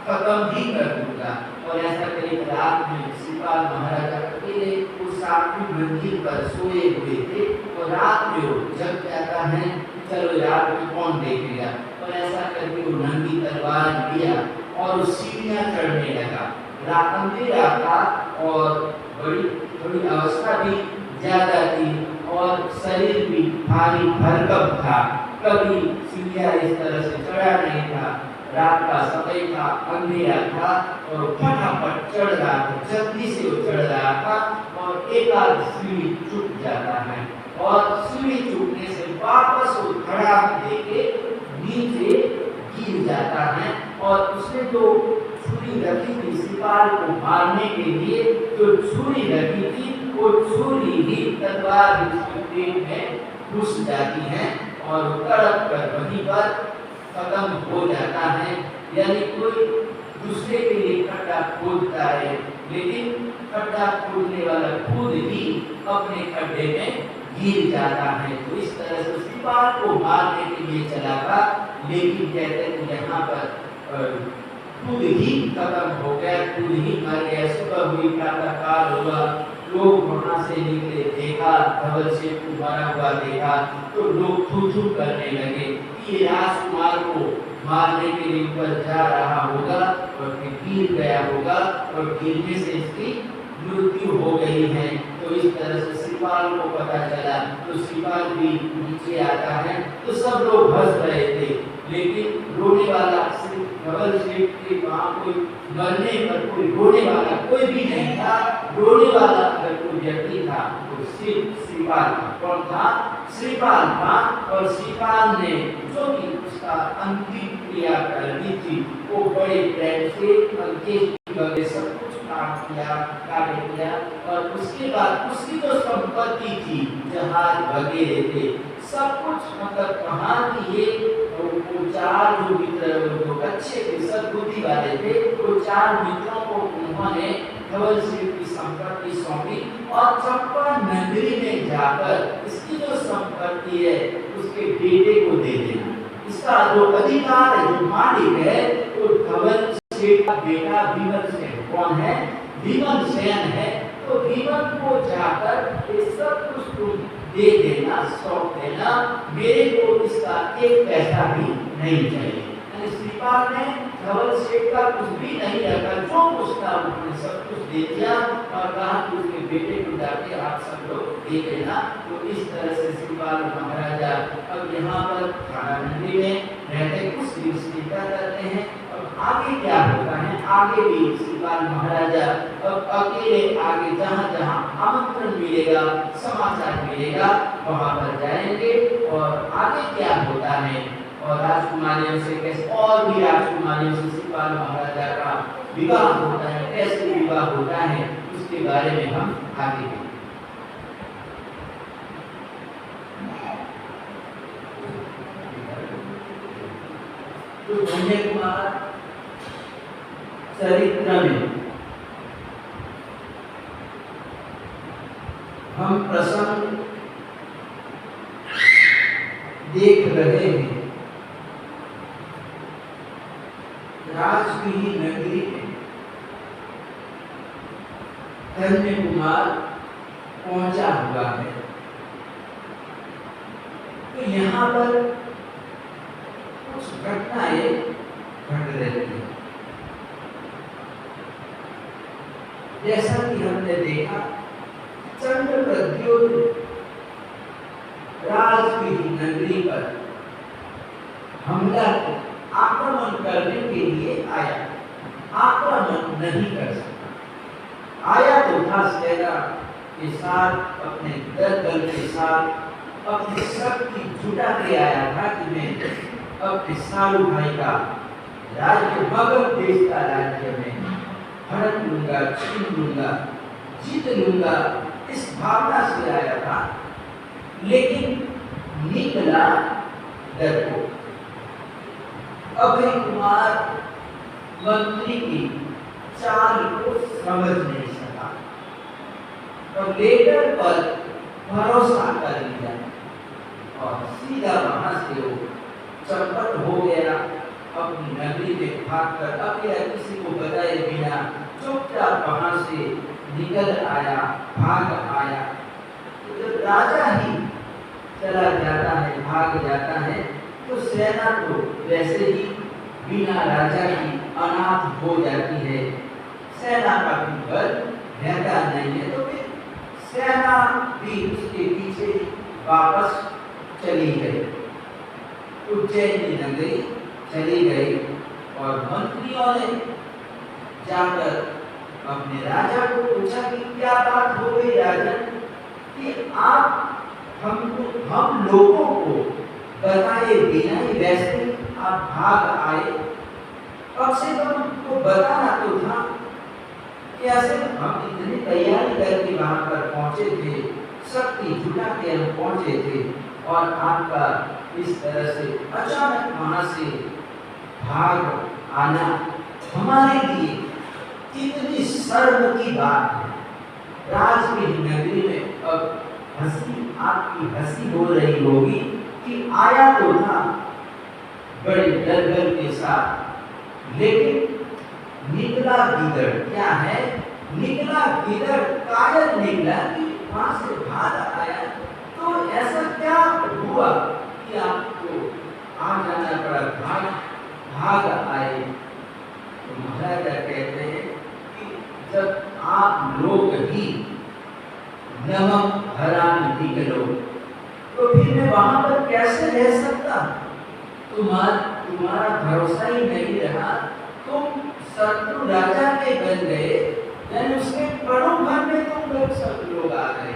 [SPEAKER 1] खत्म ही कर दूंगा। और ऐसा करीब रात में श्रीपाल महाराजा अकेले उस सातवीं मंजिल पर सोए हुए थे और रात में वो जग जाता है, चलो रात में कौन देखेगा। और ऐसा करके वो नंगी तलवार लिया और सीढ़ियां चढ़ने लगा। रात अंधेरा था और बड़ी थोड़ी अवस्था भी ज्यादा थी और शरीर भी भारी भरकम था। कभी सीढ़ियाँ इस तरह से चढ़ा नहीं था, रात का समय था, अंधेरा था और फटाफट चढ़ रहा था, जल्दी से वो चढ़ रहा था और एक आध सीढ़ी चुक जाता है और सीढ़ी चुकने से वापस वो खड़ा देके नीचे गिर जाता है और उसने जो छुरी रखी थी सिपाही को मारने के लिए, जो छुरी रखी थी वो छुरी ही तलवार उसके पेट में घुस जाती है और तड़प कर वहीं पर खत्म हो जाता है। यानी कोई दूसरे के लिए खड्डा खोदता है, लेकिन खड्डा खोदने वाला खुद ही अपने खड्डे में गिर जाता है। तो इस तरह से सिपाही को मारने के लिए चला था, लेकिन कहते हैं यहाँ पर खुद ही खत्म हो गया, खुद ही मर गया। सुबह हुई, प्रातःकाल हुआ, लोग वहां से निकले, देखा धवल सेठ को मरा हुआ देखा तो लोग थू करने लगे कि ये राजकुमार को मारने के लिए ऊपर जा रहा होगा और फिर गिर गया होगा और गिरने से इसकी मृत्यु हो गई है। तो इस तरह से सिपाल को पता चला, तो सिपाल भी नीचे आता है तो सब लोग हंस रहे थे, लेकिन रोने वाला सिर्फ धवल सेठ के वहाँ कोई मरने पर कोई रोने वाला कोई भी नहीं था। रोने वाला अगर कोई व्यक्ति था तो सिर्फ श्रीपाल था। कौन था? श्रीपाल था। और श्रीपाल ने जो भी उसका अंतिम क्रिया करनी थी वो बड़े प्रेम से वगैरह सब कुछ कार्य किया और उसके बाद उसकी जो संपत्ति थी, जहाज वगैरह थे, सब कुछ मतलब कहाँ की ये वो चार जो मित्र जो अच्छे थे, सद्बुद्धि वाले थे, वो चार मित्रों को उन्होंने धवल सेठ की संपत्ति सौंपी और चंपा नगरी में जाकर इसकी जो संपत्ति है उसके बेटे को दे देना। इसका जो अधिकार है, जो मालिक है, वो धवल सेठ का बेटा भीमसेन। कौन है? भीमसेन है। तो भीमन को जाकर ये सब कुछ तुम दे देना, सौंप देना, मेरे को इसका एक पैसा भी नहीं चाहिए। श्रीपाल ने धवल सेठ का कुछ भी नहीं रखा, जो कुछ था उसने सब कुछ दे दिया और कहा कि उसके बेटे को जाके आप सब लोग दे देना। तो इस तरह से श्रीपाल महाराजा अब यहाँ पर खानानंदी में रहते कुछ दिन चिंता करते हैं। अब आगे क्या होता है? आगे भी श्रीपाल महाराजा अब अकेले आगे जहाँ जहाँ आमंत्रण मिलेगा, समाचार मिलेगा, वहाँ पर जाएंगे और आगे क्या होता है और राजकुमारियों से कैसे और भी राजकुमारियों से श्रीपाल महाराजा का विवाह होता है, कैसे विवाह होता है, उसके बारे में हम आगे देखेंगे। तो धन्य कुमार चरित्र में हम प्रसंग देख रहे हैं। राजगृह नगरी में धन्य कुमार पहुंचा हुआ है। तो यहाँ पर कुछ घटनाएं घट रही हैं। जैसा कि हमने देखा, चंद्रप्रद्योत राजगृह नगरी पर हमला आक्रमण करने के लिए आया, आक्रमण नहीं कर सका। आया तो था सेना के साथ, अपने दल के साथ अपनी शक्ति जुटा के आया था कि मैं अपने सालू भाई का राज्य, मगध देश का राज्य में हड़प लूंगा, छीन लूंगा, जीत लूंगा, इस भावना से आया था। लेकिन निकला डरपोक। अभय कुमार मंत्री की चाल को समझ नहीं सका और लेटर पर भरोसा कर लिया और सीधा वहां से वो चौपट हो गया। अपनी नगरी में भागकर अकेला किसी को बताए बिना चुपचाप वहां से निकल आया, भाग आया। तो जब राजा ही चला जाता है, भाग जाता है, तो सेना तो वैसे ही बिना राजा की अनाथ हो जाती है। सेना का भी बल रहता नहीं है, तो फिर सेना भी उसके पीछे वापस चली गई। उज्जैन नगरी चली गई और मंत्रियों ने जाकर अपने राजा को पूछा कि क्या बात हो गई राजन, कि आप हम लोगों को बताए बिना ही वैसे आप भाग आए। कम से कम हमको बताना तो था कि ऐसे हम इतनी तैयारी करके वहां पर पहुंचे थे, शक्ति जुटा के हम पहुंचे थे और आपका इस तरह से अचानक वहां से भाग आना हमारे लिए कितनी शर्म की बात है। राज की नगरी में अब आपकी हंसी हो रही होगी कि आया तो था बड़े डर के साथ, लेकिन निकला गिदड़। क्या है? निकला गिदड़, कायर निकला कि वहां से भाग आया। तो ऐसा क्या हुआ कि आपको आ जाना पड़ा, भाग आए? तो महाराजा कहते हैं कि जब आप लोग ही नमक हराम निकलो तो फिर मैं वहां पर कैसे रह सकता? तुम्हारा भरोसा ही नहीं रहा, तुम शत्रु राजा के बन गए, यानी उसके पड़ों घर में तुम लोग सब लोग आ गए।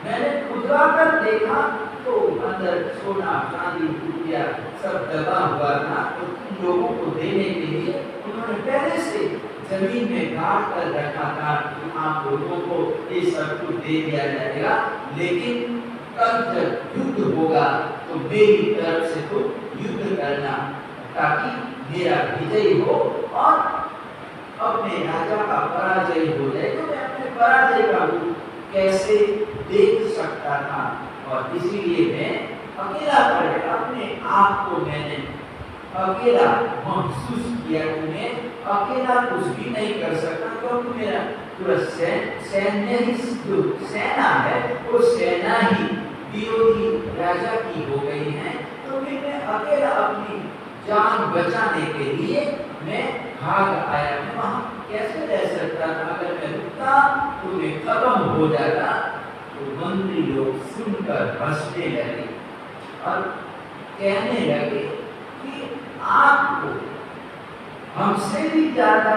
[SPEAKER 1] मैंने खुदरा कर देखा तो अंदर सोना चांदी रुपया सब दबा हुआ था, तो तुम लोगों को देने के लिए उन्होंने पहले से जमीन में गाड़ कर रखा था कि आप लोगों को ये सब कुछ दे दिया जाएगा, लेकिन कल जब युद्ध होगा तो मेरी तरफ से तो युद्ध करना ताकि मेरा विजय हो और अपने राजा का पराजय हो जाए। तो मैं अपने पराजय का कैसे देख सकता था, और इसीलिए मैं अकेला पड़ अपने आप को मैंने अकेला महसूस किया कि मैं अकेला कुछ भी नहीं कर सकता, क्योंकि मेरा पूरा सैन्य ही जो सेना है वो सेना ही विरोधी राजा की हो गई है। तो फिर मैं अकेला अपनी जान बचाने के लिए मैं भाग आया। मैं वहां कैसे रह सकता था? अगर मैं रुकता तो मैं खत्म हो जाता। तो मंत्री लोग सुनकर हंसने लगे और कहने लगे कि आपको हमसे भी ज्यादा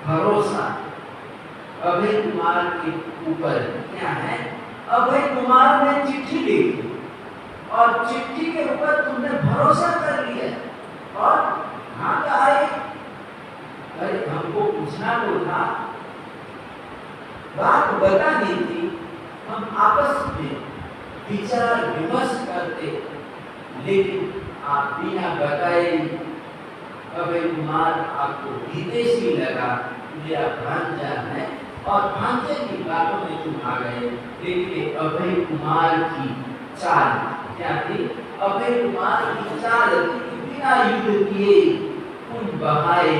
[SPEAKER 1] भरोसा अभय कुमार के ऊपर क्या है? अभय कुमार ने चिट्ठी लिखी और चिट्ठी के ऊपर तुमने भरोसा कर लिया और भाग आए। अरे हमको पूछना तो था, बात बतानी थी, हम आपस में विचार विमर्श करते, लेकिन आप बिना बताए अभय कुमार आपको विदेशी लगा, मेरा भांजा है और भांजे की बातों में तुम आ गए। लेकिन अभय कुमार की चाल क्या थी? अभय कुमार की चाल थी बिना युद्ध किए खून बहाए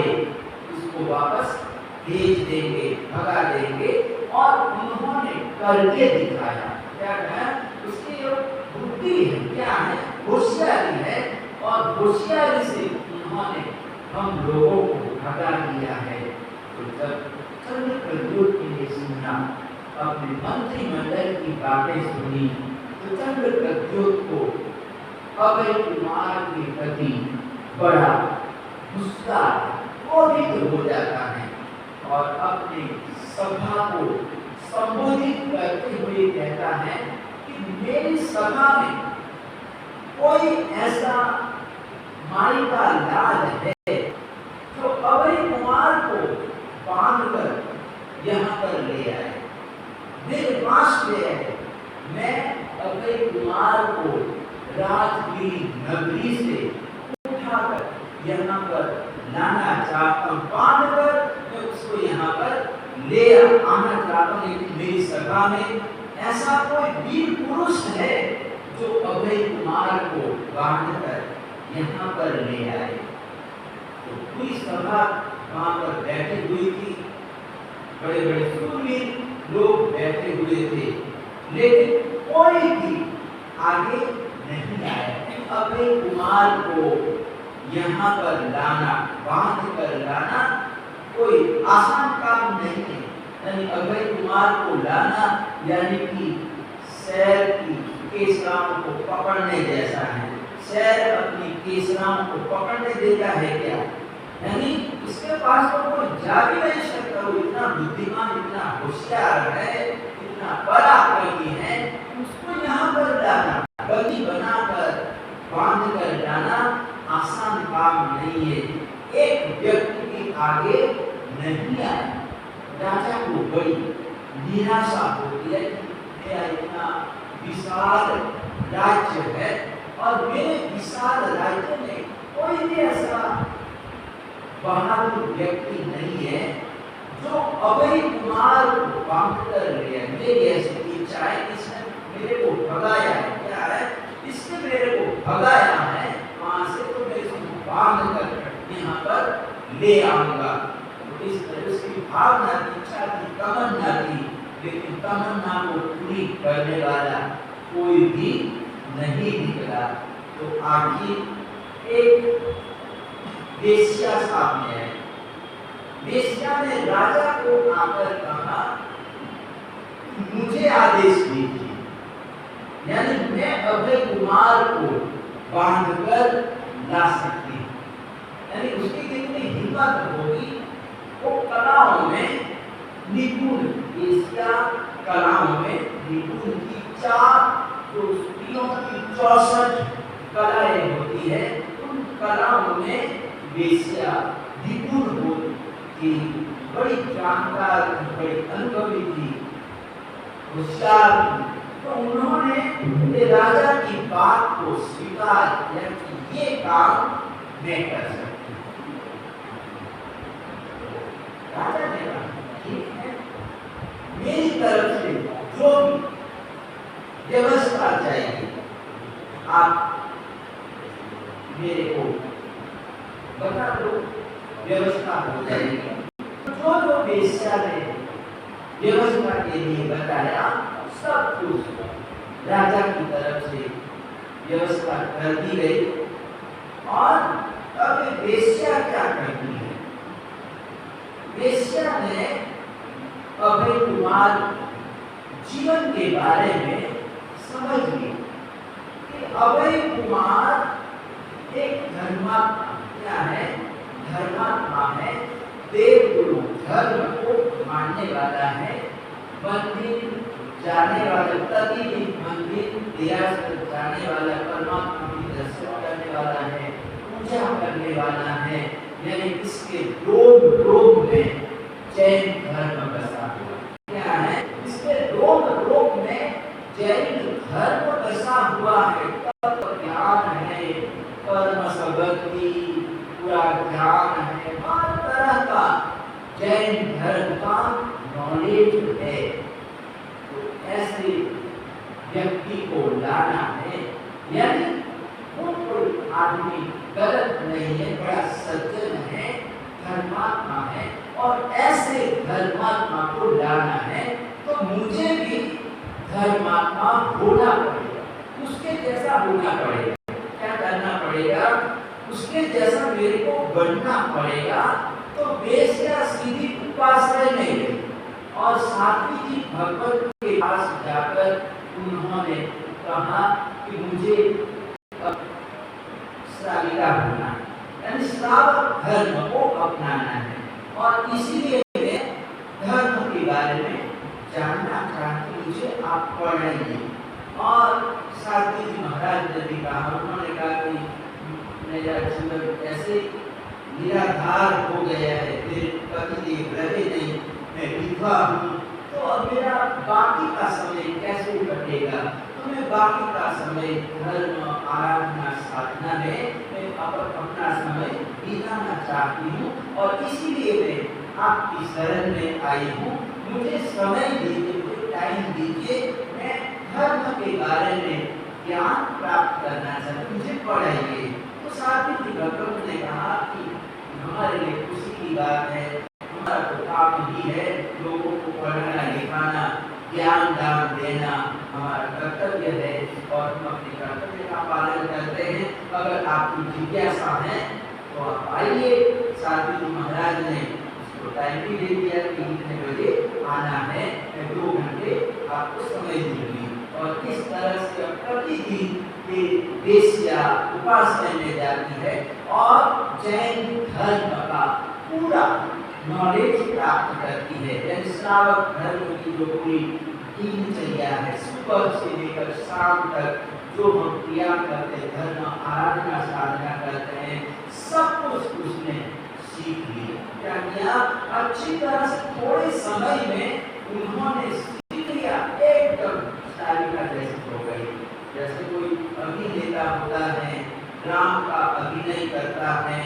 [SPEAKER 1] उसको वापस भेज देंगे, भगा देंगे, और उन्होंने करके दिखाया। क्या है? उसकी जो बुद्धि है, क्या है? होशियारी है, और होशियारी से उन्होंने हम लोगों को भगा दिया है। तो जब चंद्रप्रद्युम्न ने सुना, अपने मंत्रिमंडल की बातें सुनी, तो चंद्रप्रद्युम्न को अभय कुमार के प्रति बड़ा गुस्सा क्रोधित हो जाता है और अपनी सभा को संबोधित करते हुए कहता है कि मेरी सभा में कोई ऐसा माई का लाल है जो अभय कुमार को बांधकर यहाँ पर ले आए, मेरे पास ले आए। मैं अभय कुमार को राजगीर नगरी से उठाकर यहाँ पर लाना चाहता हूँ, बांधकर मैं उसको यहाँ पर ले आना चाहता हूँ। लेकिन मेरी सभा में ऐसा कोई वीर पुरुष है जो अभय कुमार को बांधकर यहाँ पर ले आए। तो पूरी सभा वहां पर बैठी हुई थी, बड़े बड़े सूरवीर लोग बैठे हुए थे, लेकिन कोई भी आगे नहीं आया। अभय कुमार को यहाँ पर लाना, बांध कर लाना कोई आसान काम नहीं है। यानी अभय कुमार को लाना यानी कि शहर की केसराओं को पकड़ने जैसा है, शेर अपनी केसराओं को पकड़ने देता है क्या? यानी इसके पास तो कोई जा भी नहीं सकता, वो इतना बुद्धिमान, इतना होशियार है, इतना पराक्रमी है, उसको यहाँ पर लाना, बंदी बनाकर बांध कर लाना आसान काम नहीं है। एक व्यक्ति के आगे नहीं आया। राजा को बड़ी निराशा होती है कि मेरा इतना विशाल राज्य है और मेरे विशाल राज्य में कोई भी ऐसा बहादुर व्यक्ति नहीं है जो अभय कुमार को बांध कर ले। मेरी ऐसी इच्छा है, इसने मेरे को भगाया है, क्या है, इसने मेरे को भगाया है वहां से, तो मैं इसको बांध कर यहाँ पर ले आऊंगा। तो इस तरह उसकी भावना, इच्छा थी, तमन्ना थी, लेकिन तमन्ना को पूरी करने वाला कोई भी नहीं निकला। तो आखिर एक वेश्या सामने आई। वेश्या ने राजा को आकर कहा, मुझे आदेश दीजिए, यानी मैं अभय कुमार को बांधकर ला सकती हूँ। यानी उसकी कितनी हिम्मत होगी, वो कलाओं में निपुण, वेश्या कलाओं में निपुण की 4 जो स्त्रियों की 64 कलाएं होती है, उन कलाओं में वेश्या निपुण होती, बड़ी जानकार, बड़ी अनुभवी थी, होशियार थी। तो उन्होंने राजा की बात को स्वीकार किया कि ये काम मैं कर सकती हूँ। राजा ने कहा, ठीक है, मेरी तरफ से जो भी व्यवस्था चाहिए आप मेरे को बता दो, व्यवस्था हो जाएगी। जो जो वेश्या ने व्यवस्था के लिए बताया, सब कुछ राजा की तरफ से व्यवस्था कर दी गई। और अब वेश्या क्या करती है? वेश्या ने अभय कुमार जीवन के बारे में समझ ली कि अभय कुमार एक धर्मात्मा, क्या है, धर्मात्मा है, देवगुरु धर्म को मानने वाला है, मंदिर जाने वाला, प्रतिदिन मंदिर देरासर जाने वाला, परमात्मा की दर्शन करने वाला है, पूजा करने वाला है। यानी इसके रोम रोम में जैन धर्म बसा हुआ, क्या है, इसके रोम रोम में जैन धर्म बसा हुआ है। तत्व ज्ञान है, कर्म भक्ति, पूरा ज्ञान है, हर तरह का जैन धर्म का नॉलेज है। तो ऐसे व्यक्ति को लाना है, यानी वो कोई आदमी गलत नहीं है, बड़ा सज्जन है, धर्मात्मा है, और ऐसे धर्मात्मा को लाना है तो मुझे भी धर्मात्मा होना पड़ेगा, उसके जैसा होना पड़ेगा। क्या करना पड़ेगा? उसके जैसा मेरे को बनना पड़ेगा। तो वेश्या सीधी उपासना नहीं गई, और साध्वी जी भगवत के पास जाकर उन्होंने कहा कि मुझे श्राविका होना है, यानी श्रावक धर्म को अपनाना है। और इसीलिए मैं धर्म के बारे में जानना चाहती, मुझे आप पढ़ाइए। और साध्वी जी महाराज ने भी कहा, उन्होंने कहा कि मेरा जीवन ऐसे निराधार हो गया है, मेरे पतिदेव रहे नहीं, मैं विधवा हूँ, तो अब मेरा बाकी का समय कैसे कटेगा? तो मैं बाकी का समय धर्म, आराधना, साधना में मैं अपना समय बिताना चाहती हूँ, और इसीलिए मैं आपकी शरण में आई हूँ। मुझे समय दीजिए, मुझे टाइम दीजिए, मैं धर्म के बारे में ज्ञान प्राप्त करना चाहती हूँ, मुझे पढ़ाइए। तो साध्वी जी भगवत ने कहा कि हमारे लिए खुशी की बात है, हमारा तो काम ही है लोगों को पढ़ाना, लिखाना, ज्ञान दान देना हमारा कर्तव्य है, और हम अपने कर्तव्य का पालन करते हैं। अगर आपकी जिज्ञासा है तो आप आइए। साध्वी जी महाराज ने उसको टाइम भी दे दिया कि इतने बजे आना है, मैं 2 घंटे आपको समय दूंगी। और इस तरह से प्रतिदिन ये वेश्या उपासना में जाती है और जैन धर्म का पूरा नॉलेज प्राप्त करती है। यानी श्रावक धर्म की जो पूरी दिनचर्या है, सुबह से लेकर शाम तक जो हम क्रिया करते, धर्म आराधना साधना करते हैं, सब कुछ उसने सीख लिया। क्या किया? अच्छी तरह से थोड़े समय में उन्होंने सीख लिया, एकदम सारिका जैसी हो गई। जैसे कोई अभिनेता होता है, राम का अभिनय करता है,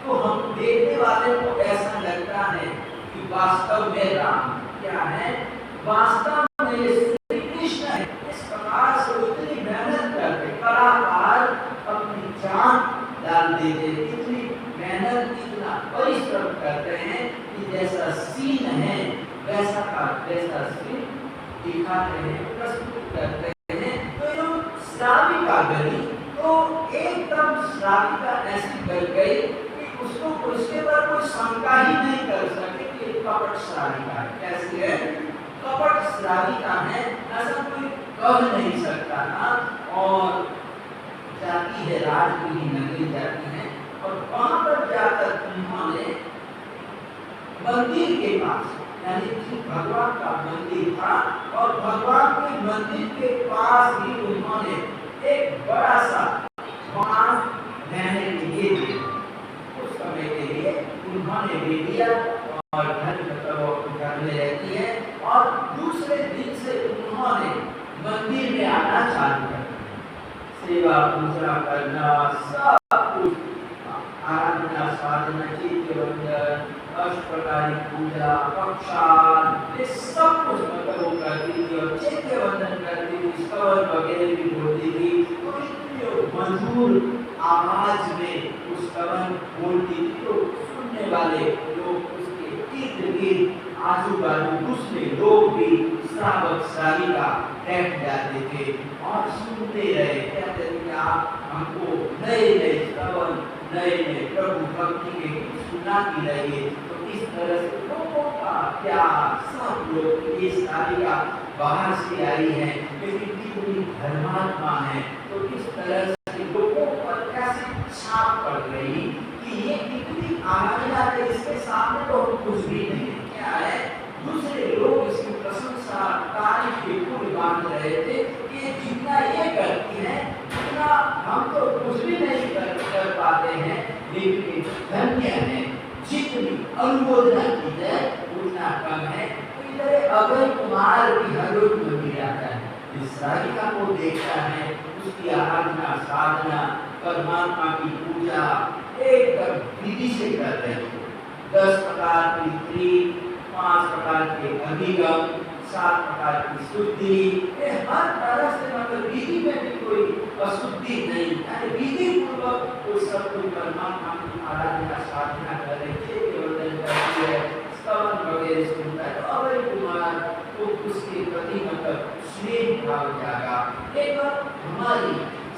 [SPEAKER 1] तो हम देखने वाले को ऐसा लगता है कि वास्तव में राम क्या है, वास्तव में श्री कृष्ण है। इस प्रकार से इतनी मेहनत करके कलाकार अपनी जान डाल देते, इतनी मेहनत, इतना परिश्रम करते हैं कि जैसा सीन है वैसा का वैसा सीन दिखाते हैं, प्रस्तुत करते हैं। तो जो श्राविका गई, तो एकदम श्राविका ऐसी कर गई कि उसको उसके पर कोई शंका ही नहीं कर सके कि कपट श्राविका है। कैसी है? कपट श्राविका है, ऐसा कोई कह नहीं सकता था। और जाती है, राज की ही नगरी जाती है, और वहां पर जाकर उन्होंने मंदिर के पास, यानी कि भगवान का मंदिर था, और भगवान के मंदिर के पास ही उन्होंने एक बड़ा सा बांध रहने के लिए दिया। उस समय के लिए उन्होंने ले लिया और घर में रहती है, और दूसरे दिन से उन्होंने मंदिर में आना चालू कर दिया। सेवा पूजा करना, सब कुछ आराधना साधना, चित्त वंदन, अष्टप्रकारी पूजा, प्रक्षाल, ये सब कुछ मतलब वो करती थी, और चित्त वंदन करती थी, स्तवन वगैरह भी बोलती थी। तो इतनी मधुर आवाज में उस स्तवन बोलती थी, तो सुनने वाले लोग, उसके इर्द गिर्द आजू बाजू दूसरे लोग भी श्रावक श्राविका बैठ जाते थे और सुनते रहे। कहते थे कि आप हमको नए नए स्तवन, नए नए प्रभु भक्ति के सुनाती रहिए। तो इस तरह से लोगों का प्यार, सब लोग, ये श्राविका बाहर से आई है लेकिन कितनी धर्मात्मा है, तो इस तरह से लोगों पर कैसे छाप पड़ गई कि ये कितनी आराधना है, इसके सामने तो कुछ भी नहीं है। क्या है? दूसरे लोग इसकी प्रशंसा, तारीफ के पुल बांध रहे थे कि जितना ये करती है उतना हम तो कुछ भी नहीं कर पाते हैं, लेकिन धन्य है, जितनी अनुमोदना की जाए उतना कम है। तो इधर अभय कुमार भी हर रोज मंदिर आता है, इस श्राविका को देखता है, उसकी आराधना साधना, परमात्मा की पूजा एकदम विधि से कर रहे थे। 10 प्रकार की क्रिया, 5 प्रकार के अभिगम, 7 प्रकार की शुद्धि, हर तरह से मतलब विधि में भी कोई अशुद्धि नहीं, यानी विधि पूर्वक वो सब कोई परमात्मा की आराधना साधना कर रहे थे, केवल करती है, स्तवन वगैरह सुनता है। तो अभय कुमार को उसके प्रति मतलब स्नेह भाव जागा। एक हमारी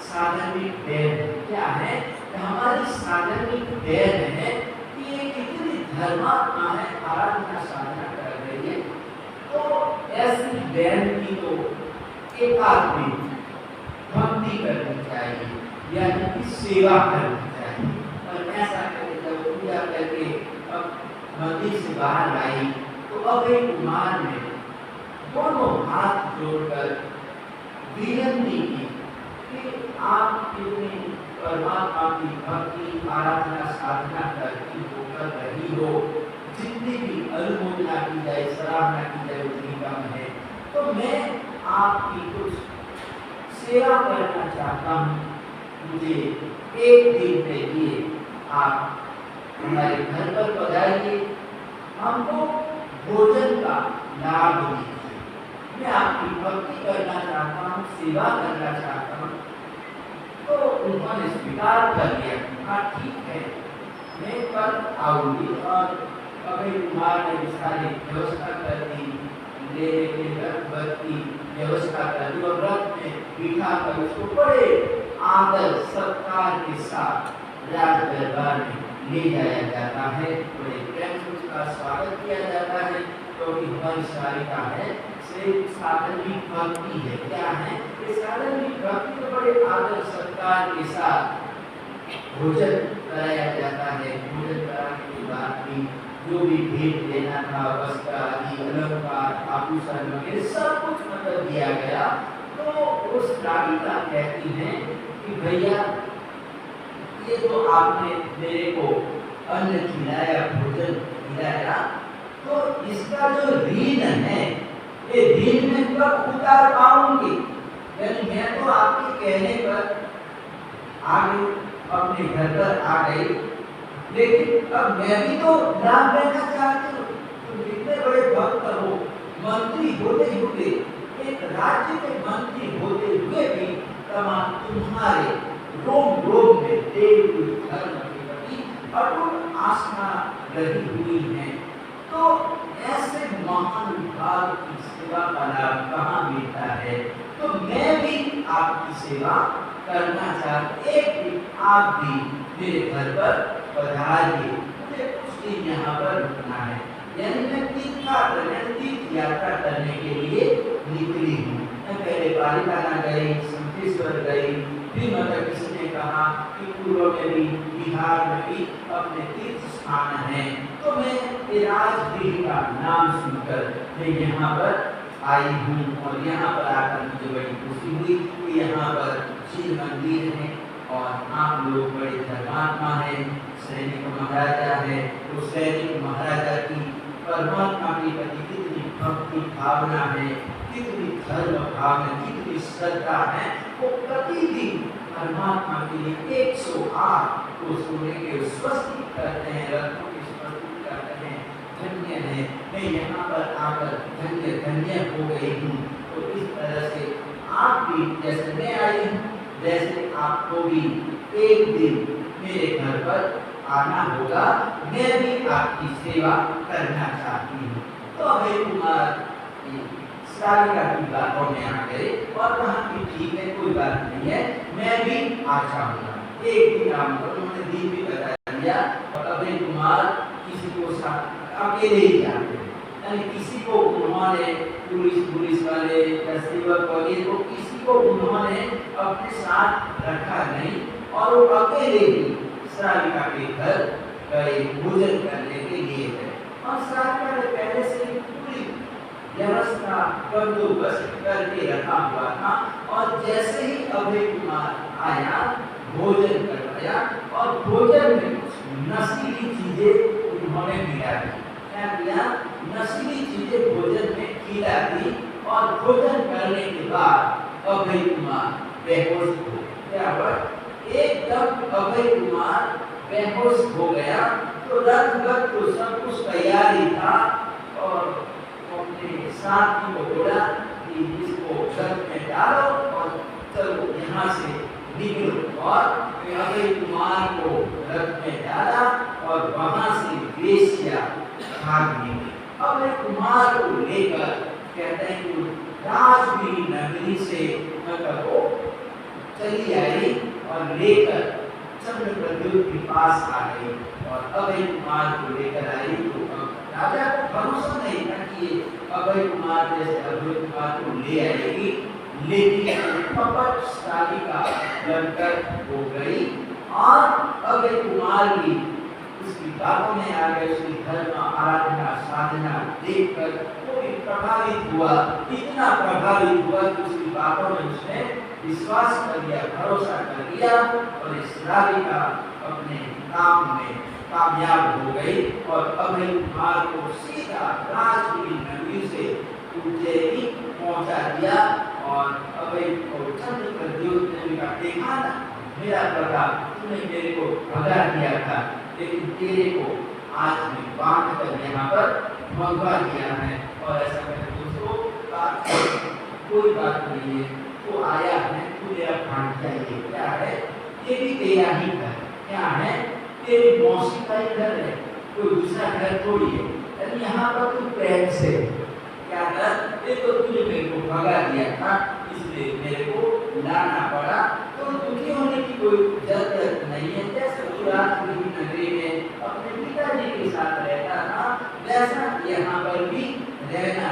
[SPEAKER 1] साधनिक देन क्या है? हमारी साधनिक देन है कि ये कितनी धर्मात्मा है, आराधना साधना कर रही है। तो ऐसी देन की तो एक आदमी भक्ति करनी चाहिए, यानी कि सेवा करनी चाहिए। और ऐसा करके जब पूजा करके अब मंदिर से बाहर आई, तो अभय कुमार ने दोनों हाथ जोड़कर विनती की कि आप कितनी परमात्मा की भक्ति आराधना साधना करती हो, कर रही हो, जितनी भी अनुमोदना की जाए, सराहना की जाए उतनी कम है। तो मैं आपकी कुछ सेवा करना चाहता हूँ, मुझे एक दिन के लिए आप हमारे घर पर पधारिए, हमको भोजन का लाभ दीजिए। मैं आपकी भक्ति करना चाहता हूँ, सेवा करना चाहता हूँ। तो उन्होंने स्वीकार कर लिया, हाँ ठीक है, मैं कल आऊंगी। और अभय कुमार ने सारी व्यवस्था कर दी, लेने के रथ की व्यवस्था कर दी, और रथ में बिठा कर उसको बड़े आदर सत्कार के साथ राज दरबार में ले जाया जाता है। बड़े प्रेम से उसका स्वागत किया जाता है, क्योंकि हमारी श्राविका है, एक साधनिक भक्ति है। क्या है ये साधनिक भक्ति? तो बड़े आदर सत्कार के साथ भोजन कराया जाता है। भोजन कराने के बाद भी जो भी भेंट देना था, वस्त्र आदि, अलंकार, आभूषण वगैरह सब कुछ मतलब दिया गया। तो उस राधिका कहती हैं कि भैया ये तो आपने मेरे को अन्न खिलाया, भोजन खिलाया, तो इसका जो ऋण है ये ऋण में कब उतार पाऊंगी? यानी मैं तो आपके कहने पर आगे अपने घर पर आ गई, लेकिन अब मैं भी तो लाभ लेना चाहती हूँ। तुम इतने बड़े भक्त हो, मंत्री होते हुए, एक राज्य के मंत्री होते हुए भी तुम्हारे रोम रोम में देव धर्म के प्रति अटूट आस्था रही हुई है। तो ऐसे महान भाव की सेवा का लाभ कहाँ मिलता है? तो मैं भी आपकी सेवा करना चाहती। एक दिन आप भी मेरे घर पर पधारिए, मुझे कुछ दिन यहाँ पर रुकना है। यानी मैं तीर्थ यात्रा करने के लिए निकली हूँ। मैं पहले बालिकाना गई, शंखेश्वर गई, फिर मतलब किसी ने कहा कि पूर्व में भी, बिहार में भी अपने तीर्थ स्थान है। तो मैं राजगीर का नाम सुनकर मैं यहाँ पर आई हूँ और यहाँ पर आकर मुझे बड़ी खुशी हुई कि यहाँ पर शिव मंदिर है और आप लोग बड़े धर्मात्मा हैं, सैनिक महाराजा है। तो सैनिक महाराजा की परमात्मा के प्रति कितनी भक्ति भावना है, कितनी धर्म भावना, कितनी श्रद्धा है। वो प्रतिदिन परमात्मा के लिए 108 को सोने के स्वस्ति करते हैं, रत्नों की स्वस्ति करते हैं। धन्य है, मैं यहाँ पर आकर धन्य धन्य हो गई हूँ। तो इस तरह से आप भी जैसे मैं आई हूँ, जैसे आपको भी एक दिन मेरे घर पर आना होगा, मैं भी आपकी सेवा करना चाहती हूँ। तो अभय कुमार श्राविका की बातों में आ गए और कहा कि ठीक है, कोई बात नहीं है, मैं भी आ जाऊंगा। एक दिन आऊंगा। उन्होंने दिन भी बता दिया और अभय कुमार किसी को साथ अकेले ही जाते हैं। यानी किसी को उन्होंने पुलिस वाले या सेवक वगैरह को किसी को उन्होंने अपने साथ रखा नहीं और वो अकेले ही श्राविका के घर गए, भोजन करने के लिए गए। और श्राविका ने पहले से ही पूरी व्यवस्था बंदोबस्त करके रखा हुआ था और जैसे ही अभय कुमार आया, भोजन करवाया और भोजन में कुछ नशीली चीजें उन्होंने मिला दी। क्या किया? नशीली चीजें भोजन में खिला दी और भोजन करने के बाद अभय कुमार बेहोश हो गया। एकदम अभय कुमार बेहोश हो गया। तो रथ तो सब कुछ तैयारी था और अपने साथी को बोला कि इसको रथ में डालो और चलो यहाँ से निकलो। और अभय कुमार को रथ में डाला और वहां से वेश्या भाग निकली। अभय कुमार को लेकर कहते हैं कि राजगीर नगरी से मतलब वो चली आई और लेकर चंद्रप्रद्युम्न के पास आ गई और अभय कुमार को लेकर आई। तो राजा को भरोसा नहीं था कि अभय कुमार जैसे अभय कुमार को ले आएगी, लेकिन कपट श्राविका बनकर हो गई और अभय कुमार भी उसकी बातों में आ गए। उसकी धर्म आराधना साधना देखकर वो भी प्रभावित हुआ, इतना प्रभावित हुआ कि उसकी बातों में उसने विश्वास कर लिया, भरोसा कर लिया और इस श्राविका अपने काम में कामयाब हो गई और अभय कुमार को सीधा राजगीर नगरी से उज्जैनी पहुंचा दिया। और अभय को चंद्रप्रद्युम्न ने कहा, देखा ना मेरा प्रताप, तूने मेरे को भगा दिया था, लेकिन तेरे को आज मैं बांध कर यहाँ पर मंगवा दिया है। और ऐसा मेरे दोस्तों कोई बात नहीं है, तो आया है, तू मेरा भांजा ये क्या है? ये भी तेरा ही घर। क्या है? तेरी मौसी का ही घर है, कोई दूसरा घर थोड़ी है। यानी यहाँ पर तू प्रेम से क्या कर, ये तो तूने मेरे को भगा दिया था, इसलिए मेरे को लाना पड़ा। तो दुखी होने की कोई जरूरत नहीं है। जैसे राजगीर नगरी में अपने पिताजी के साथ रहता था, वैसा यहाँ पर भी रहना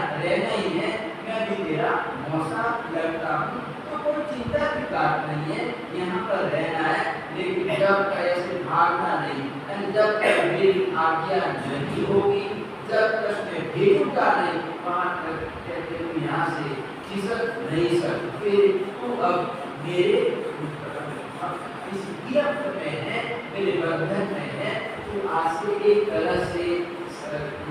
[SPEAKER 1] ही है। मैं भी तेरा मौसा लगता हूँ, तो कोई चिंता की बात नहीं है, यहाँ पर रहना है, लेकिन जब तक ऐसे भागना नहीं, जब तक मेरी आज्ञा नहीं होगी, जब तक मैं भेजूंगा नहीं, वहाँ तक कहते हो यहाँ से खिसक नहीं सकते। तो अब मेरे इस गिरफ्त में है, मेरे बंधन में है, तो आज से एक तरह से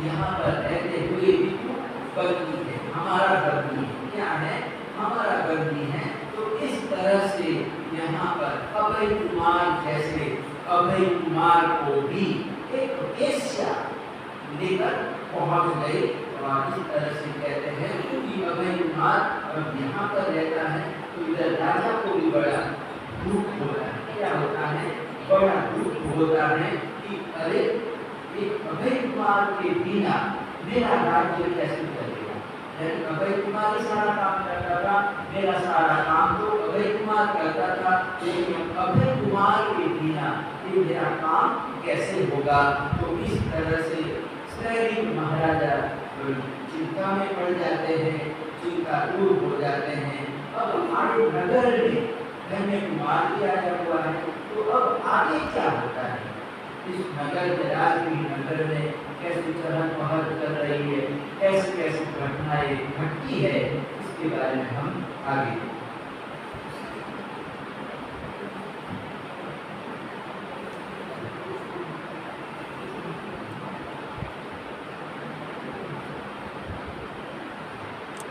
[SPEAKER 1] यहाँ पर रहते हुए भी तू बंदी है, हमारा बंदी है। क्या है? हमारा बंदी है। तो इस तरह से यहाँ पर अभय कुमार जैसे अभय कुमार को भी एक वेश्या लेकर पहुंच गए। और इस तरह से कहते हैं कि अभय कुमार अब यहाँ पर रहता है, तो इधर राजा को भी बड़ा दुख होता है। क्या होता है? बड़ा दुख होता है कि अरे एक अभय कुमार के बिना मेरा राज्य कैसे चलेगा। अभय कुमार ही सारा काम करता था, मेरा सारा काम तो अभय कुमार करता था, लेकिन अभय कुमार के बिना ये मेरा काम कैसे होगा। तो इस तरह से सैनिक महाराजा चिंता में पड़ जाते हैं, चिंता दूर हो जाते हैं। अब हमारे नगर में धन्य कुमार भी आया हुआ है, तो अब आगे क्या होता है? इस नगर में, राजगीर नगर में कैसी चहल पहल कर रही है, कैसी कैसी घटनाएं घटती है, इसके बारे में हम आगे